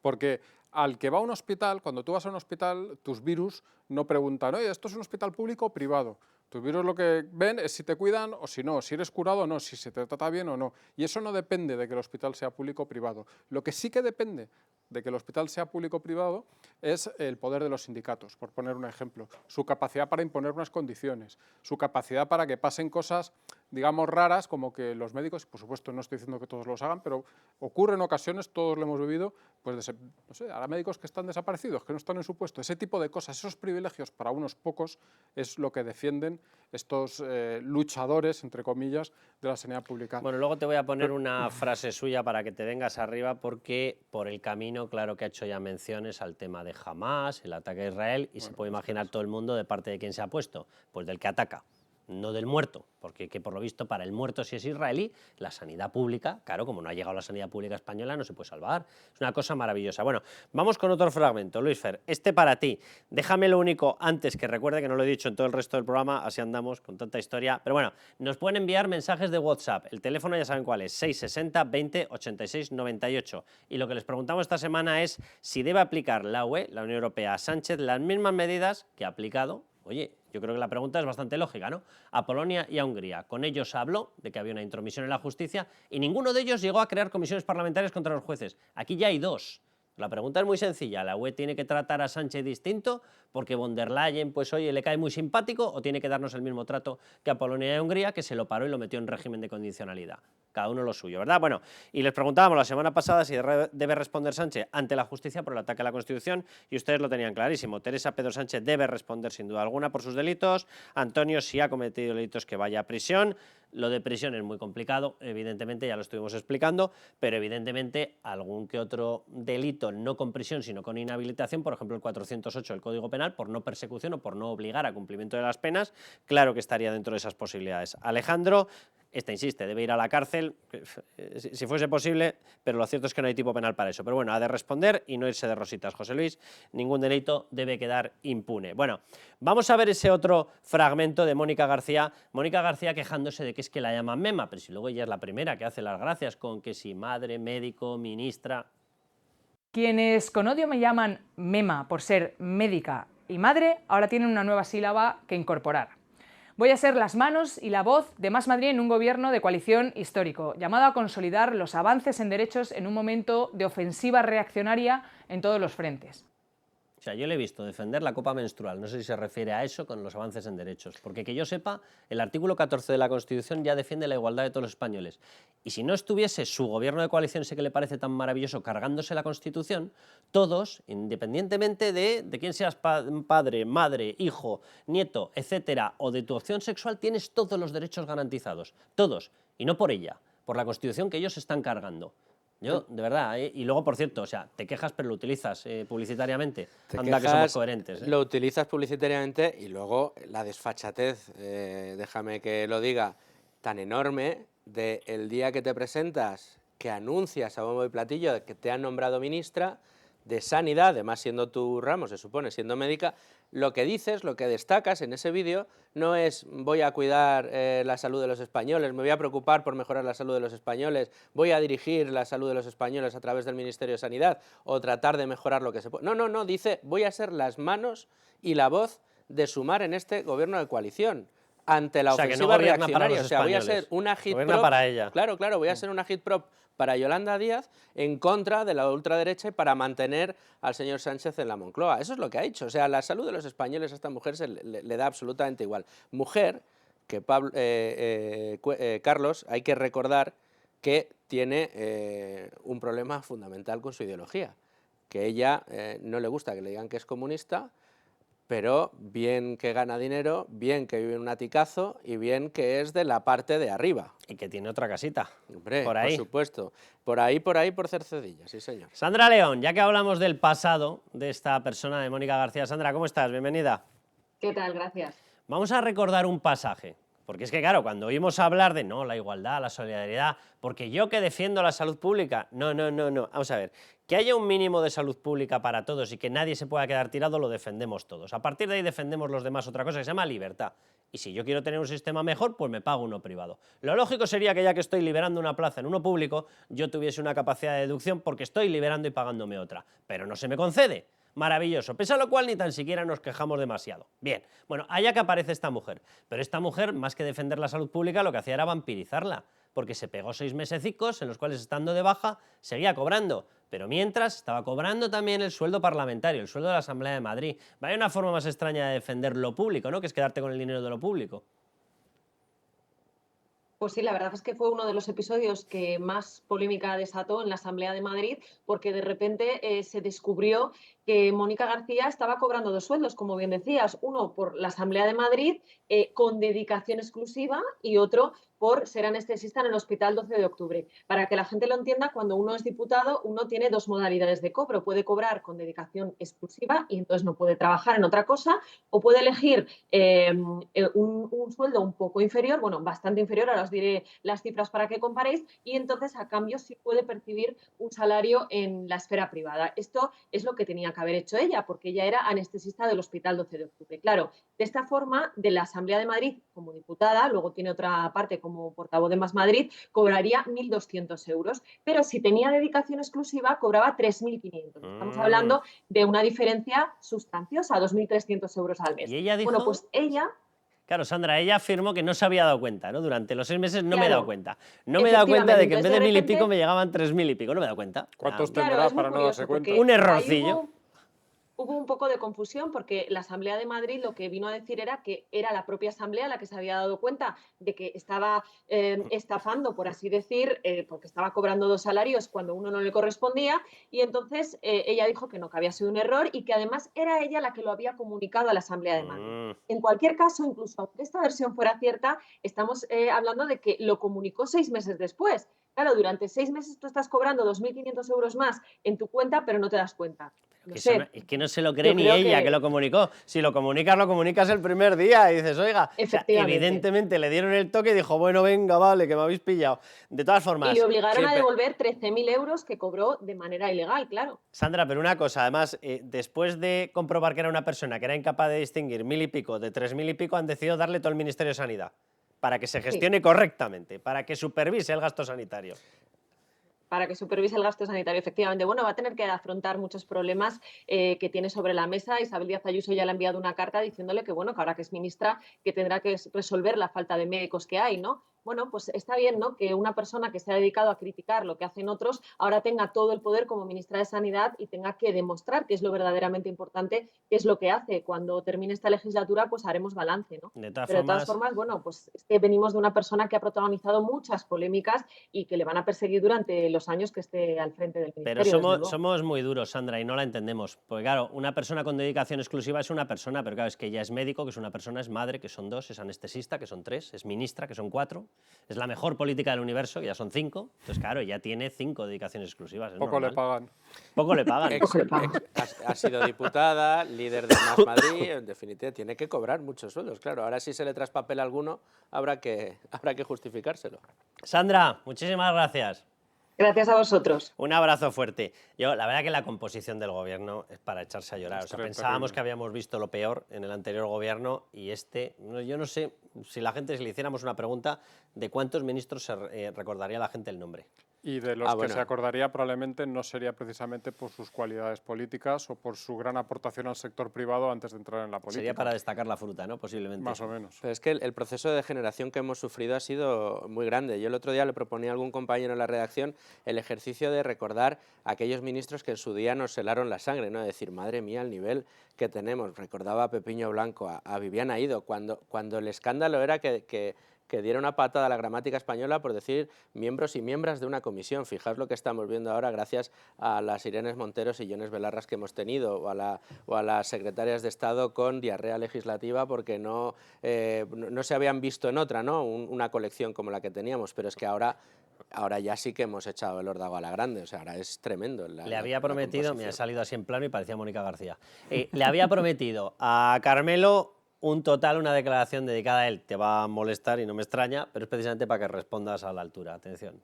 Porque al que va a un hospital, cuando tú vas a un hospital, tus virus no preguntan, oye, ¿esto es un hospital público o privado? Tus virus lo que ven es si te cuidan o si no, si eres curado o no, si se te trata bien o no. Y eso no depende de que el hospital sea público o privado. Lo que sí que depende de que el hospital sea público o privado es el poder de los sindicatos, por poner un ejemplo, su capacidad para imponer unas condiciones, su capacidad para que pasen cosas, digamos, raras, como que los médicos, por supuesto no estoy diciendo que todos los hagan, pero ocurre en ocasiones, todos lo hemos vivido, pues no sé, ahora médicos que están desaparecidos, que no están en su puesto, ese tipo de cosas, esos privilegios para unos pocos es lo que defienden estos luchadores, entre comillas, de la sanidad pública. Bueno, luego te voy a poner una frase suya para que te vengas arriba, porque por el camino, claro que ha hecho ya menciones al tema de Hamás, el ataque a Israel, y se puede imaginar todo el mundo de parte de quién se ha puesto, pues del que ataca, no del muerto, porque que por lo visto para el muerto, si es israelí, la sanidad pública, claro, como no ha llegado la sanidad pública española, no se puede salvar. Es una cosa maravillosa. Bueno, vamos con otro fragmento. Luis Fer, este para ti. Déjame lo único antes, que recuerde que no lo he dicho en todo el resto del programa, así andamos con tanta historia. Pero bueno, nos pueden enviar mensajes de WhatsApp. El teléfono ya saben cuál es, 660 20 86 98. Y lo que les preguntamos esta semana es si debe aplicar la UE, la Unión Europea, a Sánchez las mismas medidas que ha aplicado. Oye, yo creo que la pregunta es bastante lógica, ¿no? A Polonia y a Hungría. Con ellos habló de que había una intromisión en la justicia y ninguno de ellos llegó a crear comisiones parlamentarias contra los jueces. Aquí ya hay dos. La pregunta es muy sencilla. ¿La UE tiene que tratar a Sánchez distinto porque von der Leyen, pues oye, le cae muy simpático, o tiene que darnos el mismo trato que a Polonia y a Hungría, que se lo paró y lo metió en régimen de condicionalidad? Cada uno lo suyo, ¿verdad? Bueno, y les preguntábamos la semana pasada si debe responder Sánchez ante la justicia por el ataque a la Constitución, y ustedes lo tenían clarísimo. Teresa Pedro Sánchez debe responder sin duda alguna por sus delitos. Antonio, si ha cometido delitos, que vaya a prisión. Lo de prisión es muy complicado, evidentemente, ya lo estuvimos explicando, pero evidentemente algún que otro delito, no con prisión, sino con inhabilitación, por ejemplo el 408 del Código Penal, por no persecución o por no obligar a cumplimiento de las penas, claro que estaría dentro de esas posibilidades. Alejandro, esta insiste, debe ir a la cárcel, si fuese posible, pero lo cierto es que no hay tipo penal para eso. Pero bueno, ha de responder y no irse de rositas. José Luis, ningún delito debe quedar impune. Bueno, vamos a ver ese otro fragmento de Mónica García. Mónica García quejándose de que es que la llaman mema, pero si luego ella es la primera que hace las gracias con que si madre, médico, ministra. Quienes con odio me llaman mema por ser médica y madre, ahora tienen una nueva sílaba que incorporar. Voy a ser las manos y la voz de Más Madrid en un gobierno de coalición histórico, llamado a consolidar los avances en derechos en un momento de ofensiva reaccionaria en todos los frentes. O sea, yo le he visto defender la copa menstrual, no sé si se refiere a eso con los avances en derechos, porque que yo sepa, el artículo 14 de la Constitución ya defiende la igualdad de todos los españoles. Y si no estuviese su gobierno de coalición, ese que le parece tan maravilloso, cargándose la Constitución, todos, independientemente de quién seas padre, madre, hijo, nieto, etcétera, o de tu opción sexual, tienes todos los derechos garantizados, todos, y no por ella, por la Constitución que ellos están cargando. Yo, de verdad, y luego, por cierto, o sea, te quejas pero lo utilizas publicitariamente. Anda, que somos coherentes. Lo utilizas publicitariamente y luego la desfachatez, déjame que lo diga, tan enorme de el día que te presentas, que anuncias a bombo y platillo que te han nombrado ministra de Sanidad, además siendo tu ramo, se supone, siendo médica, lo que dices, lo que destacas en ese vídeo no es voy a cuidar la salud de los españoles, me voy a preocupar por mejorar la salud de los españoles, voy a dirigir la salud de los españoles a través del Ministerio de Sanidad o tratar de mejorar lo que se puede. No, dice voy a ser las manos y la voz de Sumar en este gobierno de coalición ante la ofensiva reaccionaria. O sea, voy a ser una agitprop para ella. Claro, voy a ser una agitprop para Yolanda Díaz en contra de la ultraderecha y para mantener al señor Sánchez en la Moncloa. Eso es lo que ha dicho. O sea, la salud de los españoles a esta mujer le da absolutamente igual. Mujer que Carlos, hay que recordar que tiene un problema fundamental con su ideología, que ella no le gusta que le digan que es comunista, pero bien que gana dinero, bien que vive en un aticazo y bien que es de la parte de arriba. Y que tiene otra casita. Hombre, por ahí. por supuesto. Por Cercedilla, sí señor. Sandra León, ya que hablamos del pasado de esta persona, de Mónica García. Sandra, ¿cómo estás? Bienvenida. ¿Qué tal? Gracias. Vamos a recordar un pasaje. Porque es que, claro, cuando oímos hablar de no, la igualdad, la solidaridad, porque yo que defiendo la salud pública, no. Vamos a ver, que haya un mínimo de salud pública para todos y que nadie se pueda quedar tirado, lo defendemos todos. A partir de ahí defendemos los demás otra cosa que se llama libertad. Y si yo quiero tener un sistema mejor, pues me pago uno privado. Lo lógico sería que ya que estoy liberando una plaza en uno público, yo tuviese una capacidad de deducción porque estoy liberando y pagándome otra. Pero no se me concede. Maravilloso, pese a lo cual ni tan siquiera nos quejamos demasiado. Bien, bueno, allá que aparece esta mujer, pero esta mujer, más que defender la salud pública, lo que hacía era vampirizarla, porque se pegó 6 mesecicos en los cuales, estando de baja, seguía cobrando, pero mientras estaba cobrando también el sueldo parlamentario, el sueldo de la Asamblea de Madrid. Vaya una forma más extraña de defender lo público, ¿no?, que es quedarte con el dinero de lo público. Pues sí, la verdad es que fue uno de los episodios que más polémica desató en la Asamblea de Madrid, porque de repente se descubrió que Mónica García estaba cobrando 2 sueldos, como bien decías, uno por la Asamblea de Madrid con dedicación exclusiva y otro por ser anestesista en el Hospital 12 de Octubre. Para que la gente lo entienda, cuando uno es diputado, uno tiene 2 modalidades de cobro. Puede cobrar con dedicación exclusiva y entonces no puede trabajar en otra cosa, o puede elegir un sueldo un poco inferior, bueno, bastante inferior, ahora os diré las cifras para que comparéis, y entonces a cambio sí puede percibir un salario en la esfera privada. Esto es lo que tenía que haber hecho ella, porque ella era anestesista del Hospital 12 de Octubre. Claro, de esta forma, de la Asamblea de Madrid como diputada, luego tiene otra parte como portavoz de Más Madrid, cobraría 1.200 euros, pero si tenía dedicación exclusiva cobraba 3.500. Estamos hablando de una diferencia sustanciosa, 2.300 euros al mes. Y ella dijo... Bueno, pues ella... Claro, Sandra, ella afirmó que no se había dado cuenta, ¿no? Durante los 6 meses no me he dado cuenta. No me he dado cuenta de que en vez de 1.000 y pico me llegaban 3.000 y pico, no me he dado cuenta. ¿Cuántos tendrá para no darse cuenta? Un errorcillo. Hubo un poco de confusión porque la Asamblea de Madrid lo que vino a decir era que era la propia Asamblea la que se había dado cuenta de que estaba estafando, por así decir, porque estaba cobrando 2 salarios cuando uno no le correspondía, y entonces ella dijo que no, que había sido un error y que además era ella la que lo había comunicado a la Asamblea de Madrid. En cualquier caso, incluso aunque esta versión fuera cierta, estamos hablando de que lo comunicó 6 meses después. Claro, durante 6 meses tú estás cobrando 2.500 euros más en tu cuenta, pero no te das cuenta. No sé. Es que no se lo cree ni ella que lo comunicó. Si lo comunicas el primer día y dices, oiga, o sea, evidentemente le dieron el toque y dijo, bueno, venga, vale, que me habéis pillado. De todas formas... Y le obligaron a devolver 13.000 euros que cobró de manera ilegal, claro. Sandra, pero una cosa, además, después de comprobar que era una persona que era incapaz de distinguir 1.000 y pico de 3.000 y pico, han decidido darle todo el Ministerio de Sanidad para que se gestione correctamente, para que supervise el gasto sanitario. Para que supervise el gasto sanitario, efectivamente. Bueno, va a tener que afrontar muchos problemas que tiene sobre la mesa. Isabel Díaz Ayuso ya le ha enviado una carta diciéndole que, bueno, que ahora que es ministra, que tendrá que resolver la falta de médicos que hay, ¿no? Bueno, pues está bien, ¿no?, que una persona que se ha dedicado a criticar lo que hacen otros ahora tenga todo el poder como ministra de Sanidad y tenga que demostrar qué es lo verdaderamente importante, qué es lo que hace. Cuando termine esta legislatura, pues haremos balance, ¿no? Pero de todas formas, bueno, pues es que venimos de una persona que ha protagonizado muchas polémicas y que le van a perseguir durante los años que esté al frente del ministerio. Pero somos muy duros, Sandra, y no la entendemos. Porque claro, una persona con dedicación exclusiva es una persona, pero claro, es que ella es médico, que es una persona, es madre, que son 2, es anestesista, que son 3, es ministra, que son 4. Es la mejor política del universo, que ya son 5. Entonces, claro, ya tiene 5 dedicaciones exclusivas. Poco le pagan. Poco le pagan. Ha sido diputada, líder de Más Madrid, en definitiva, tiene que cobrar muchos sueldos. Claro, ahora si se le traspapela alguno, habrá que justificárselo. Sandra, muchísimas gracias. Gracias a vosotros. Un abrazo fuerte. Yo, la verdad que la composición del gobierno es para echarse a llorar. O sea, pensábamos que habíamos visto lo peor en el anterior gobierno y yo no sé si la gente, si le hiciéramos una pregunta, de cuántos ministros se recordaría la gente el nombre. Y de los que se acordaría probablemente no sería precisamente por sus cualidades políticas o por su gran aportación al sector privado antes de entrar en la política. Sería para destacar la fruta, ¿no? Posiblemente. Más o menos. Pero es que el proceso de degeneración que hemos sufrido ha sido muy grande. Yo el otro día le proponía a algún compañero en la redacción el ejercicio de recordar a aquellos ministros que en su día nos helaron la sangre, ¿no? De decir, madre mía, el nivel que tenemos. Recordaba a Pepiño Blanco, a Viviana Ido, cuando el escándalo era que que diera una patada a la gramática española por decir miembros y miembros de una comisión. Fijaos lo que estamos viendo ahora gracias a las Irenes Monteros y Yones Belarras que hemos tenido, o a las secretarias de Estado con diarrea legislativa porque no se habían visto en otra, ¿no? Una colección como la que teníamos, pero es que ahora ya sí que hemos echado el órdago a la grande, o sea, ahora es tremendo. Le había prometido, me ha salido así en plano y parecía Mónica García, le había prometido a Carmelo una declaración dedicada a él. Te va a molestar y no me extraña, pero es precisamente para que respondas a la altura. Atención.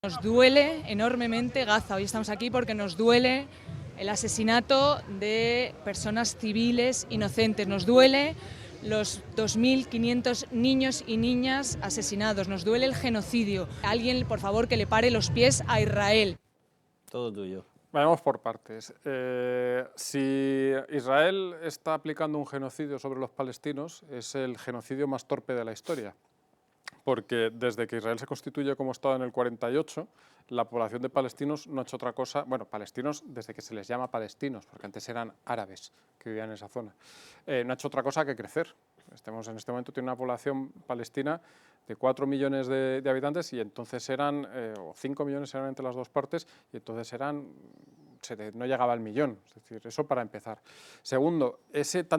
Nos duele enormemente Gaza, hoy estamos aquí porque nos duele el asesinato de personas civiles inocentes, nos duele los 2.500 niños y niñas asesinados, nos duele el genocidio. Alguien, por favor, que le pare los pies a Israel. Todo tuyo. Vamos por partes. Si Israel está aplicando un genocidio sobre los palestinos, es el genocidio más torpe de la historia. Porque desde que Israel se constituye como Estado en el 48, la población de palestinos no ha hecho otra cosa, bueno, palestinos desde que se les llama palestinos, porque antes eran árabes que vivían en esa zona, no ha hecho otra cosa que crecer. En este momento tiene una población palestina de 4 millones de habitantes y entonces eran, o 5 millones eran entre las dos partes, y entonces no llegaba al millón, es decir, eso para empezar. Segundo,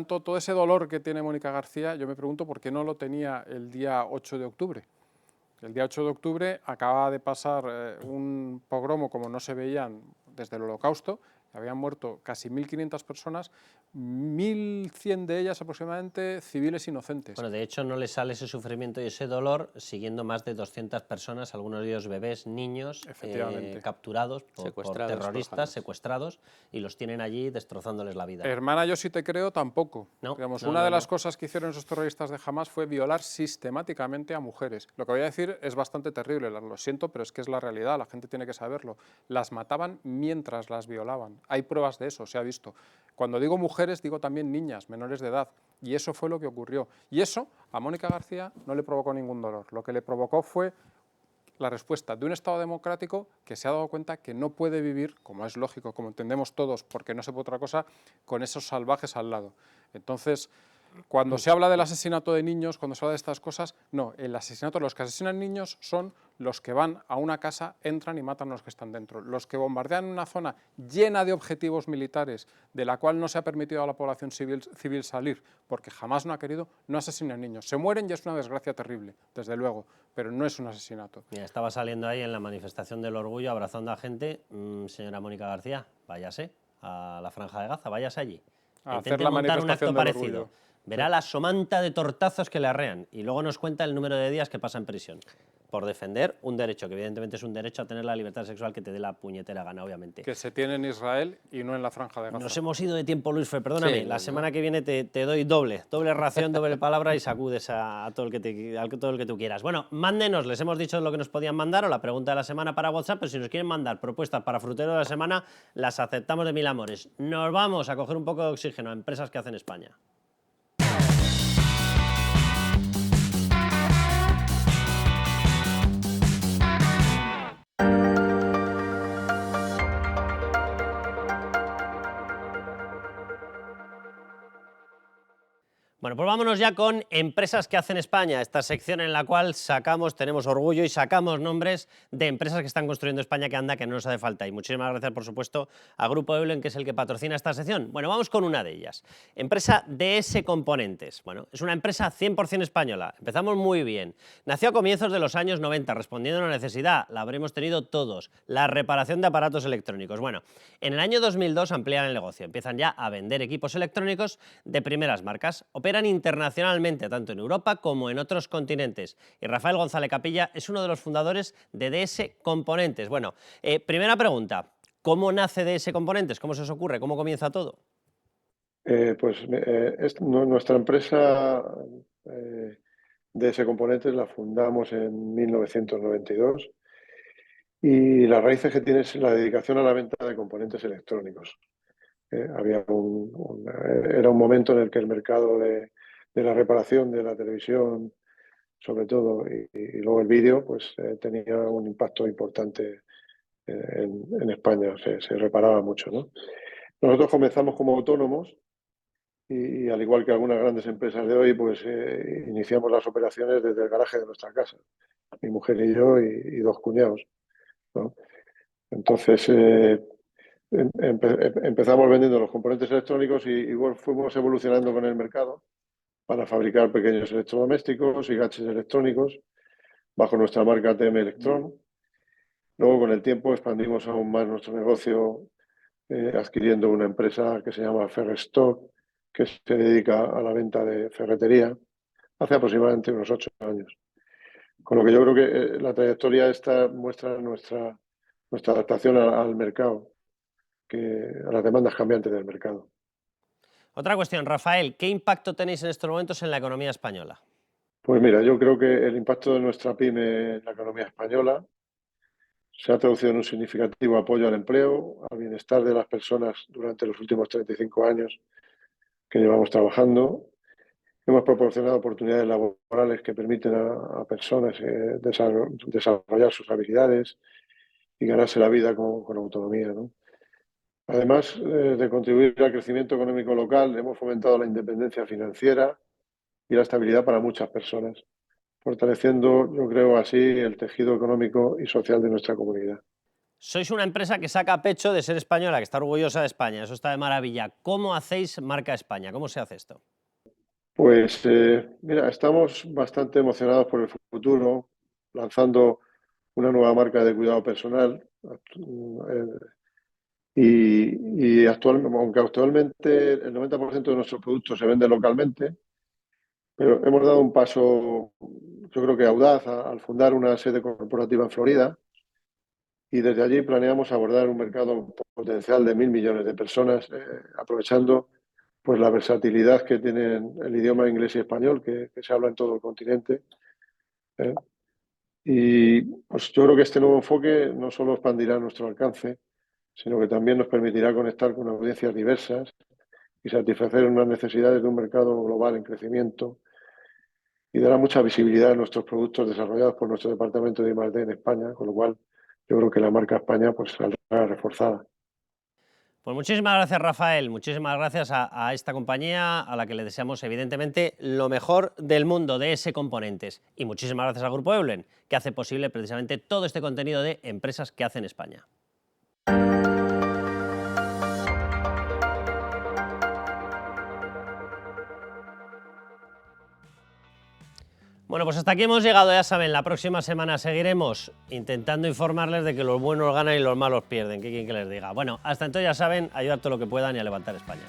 todo ese dolor que tiene Mónica García, yo me pregunto por qué no lo tenía el día 8 de octubre. El día 8 de octubre acaba de pasar un pogromo como no se veían desde el Holocausto, habían muerto casi 1.500 personas, 1.100 de ellas aproximadamente civiles inocentes. Bueno, de hecho no le sale ese sufrimiento y ese dolor siguiendo más de 200 personas, algunos de ellos bebés, niños, capturados por terroristas, secuestrados, y los tienen allí destrozándoles la vida. Hermana, yo sí te creo, tampoco. No, Digamos, no, una no, de las no. cosas que hicieron esos terroristas de Hamás fue violar sistemáticamente a mujeres. Lo que voy a decir es bastante terrible, lo siento, pero es que es la realidad, la gente tiene que saberlo. Las mataban mientras las violaban. Hay pruebas de eso, se ha visto. Cuando digo mujeres, digo también niñas, menores de edad. Y eso fue lo que ocurrió. Y eso a Mónica García no le provocó ningún dolor. Lo que le provocó fue la respuesta de un Estado democrático que se ha dado cuenta que no puede vivir, como es lógico, como entendemos todos, porque no se puede otra cosa, con esos salvajes al lado. Entonces, cuando se habla del asesinato de niños, cuando se habla de estas cosas, no, los que asesinan niños son los que van a una casa, entran y matan a los que están dentro. Los que bombardean una zona llena de objetivos militares, de la cual no se ha permitido a la población civil salir, porque jamás no ha querido, no asesinan niños. Se mueren y es una desgracia terrible, desde luego, pero no es un asesinato. Mira, estaba saliendo ahí en la manifestación del orgullo abrazando a gente, señora Mónica García, váyase a la Franja de Gaza, váyase allí. A Intente hacer la montar un acto manifestación del parecido. orgullo. Verá la somanta de tortazos que le arrean y luego nos cuenta el número de días que pasa en prisión por defender un derecho, que evidentemente es un derecho a tener la libertad sexual que te dé la puñetera gana, obviamente. Que se tiene en Israel y no en la Franja de Gaza. Nos hemos ido de tiempo, Luis Fer, perdóname. Sí, la semana que viene te doy doble ración, doble palabra y sacudes a todo el que tú quieras. Bueno, mándenos, les hemos dicho lo que nos podían mandar o la pregunta de la semana para WhatsApp, pero si nos quieren mandar propuestas para frutero de la semana, las aceptamos de mil amores. Nos vamos a coger un poco de oxígeno a empresas que hacen España. Bueno, pues vámonos ya con empresas que hacen España, esta sección en la cual tenemos orgullo y sacamos nombres de empresas que están construyendo España, que anda, que no nos hace falta. Y muchísimas gracias, por supuesto, a Grupo Eulen, que es el que patrocina esta sección. Bueno, vamos con una de ellas. Empresa DS Componentes. Bueno, es una empresa 100% española. Empezamos muy bien. Nació a comienzos de los años 90, respondiendo a una necesidad, la habremos tenido todos, la reparación de aparatos electrónicos. Bueno, en el año 2002 amplían el negocio, empiezan ya a vender equipos electrónicos de primeras marcas. Operan internacionalmente, tanto en Europa como en otros continentes. Y Rafael González Capilla es uno de los fundadores de DS Componentes. Bueno, primera pregunta, ¿cómo nace DS Componentes? ¿Cómo se os ocurre? ¿Cómo comienza todo? Nuestra empresa DS Componentes la fundamos en 1992 y las raíces que tiene es la dedicación a la venta de componentes electrónicos. Era un momento en el que el mercado de la reparación de la televisión, sobre todo, y luego el vídeo, pues tenía un impacto importante en España, se reparaba mucho, ¿no? Nosotros comenzamos como autónomos y al igual que algunas grandes empresas de hoy, pues iniciamos las operaciones desde el garaje de nuestra casa, mi mujer y yo y 2 cuñados, ¿no? Entonces empezamos vendiendo los componentes electrónicos y bueno, fuimos evolucionando con el mercado para fabricar pequeños electrodomésticos y gadgets electrónicos bajo nuestra marca TM Electron. Luego, con el tiempo, expandimos aún más nuestro negocio adquiriendo una empresa que se llama Ferrestock, que se dedica a la venta de ferretería, hace aproximadamente unos 8 años. Con lo que yo creo que la trayectoria esta muestra nuestra adaptación al mercado, a las demandas cambiantes del mercado. Otra cuestión, Rafael, ¿qué impacto tenéis en estos momentos en la economía española? Pues mira, yo creo que el impacto de nuestra pyme en la economía española se ha traducido en un significativo apoyo al empleo, al bienestar de las personas durante los últimos 35 años que llevamos trabajando. Hemos proporcionado oportunidades laborales que permiten a personas desarrollar sus habilidades y ganarse la vida con autonomía, ¿no? Además de contribuir al crecimiento económico local, hemos fomentado la independencia financiera y la estabilidad para muchas personas, fortaleciendo, yo creo, así el tejido económico y social de nuestra comunidad. Sois una empresa que saca pecho de ser española, que está orgullosa de España, eso está de maravilla. ¿Cómo hacéis marca España? ¿Cómo se hace esto? Pues mira, estamos bastante emocionados por el futuro, lanzando una nueva marca de cuidado personal. Y aunque actualmente el 90% de nuestros productos se vende localmente, pero hemos dado un paso, yo creo que audaz, al fundar una sede corporativa en Florida, y desde allí planeamos abordar un mercado potencial de 1.000 millones de personas, aprovechando pues la versatilidad que tienen el idioma inglés y español, que se habla en todo el continente. Y pues yo creo que este nuevo enfoque no solo expandirá nuestro alcance, sino que también nos permitirá conectar con audiencias diversas y satisfacer unas necesidades de un mercado global en crecimiento, y dará mucha visibilidad a nuestros productos desarrollados por nuestro departamento de I+D en España, con lo cual yo creo que la marca España pues saldrá reforzada. Pues muchísimas gracias, Rafael, muchísimas gracias a esta compañía a la que le deseamos evidentemente lo mejor del mundo de ES Componentes, y muchísimas gracias al Grupo Eulen, que hace posible precisamente todo este contenido de empresas que hacen España. Bueno, pues hasta aquí hemos llegado, ya saben, la próxima semana seguiremos intentando informarles de que los buenos ganan y los malos pierden, ¿qué quieren que les diga? Bueno, hasta entonces ya saben, ayudar todo lo que puedan y a levantar España.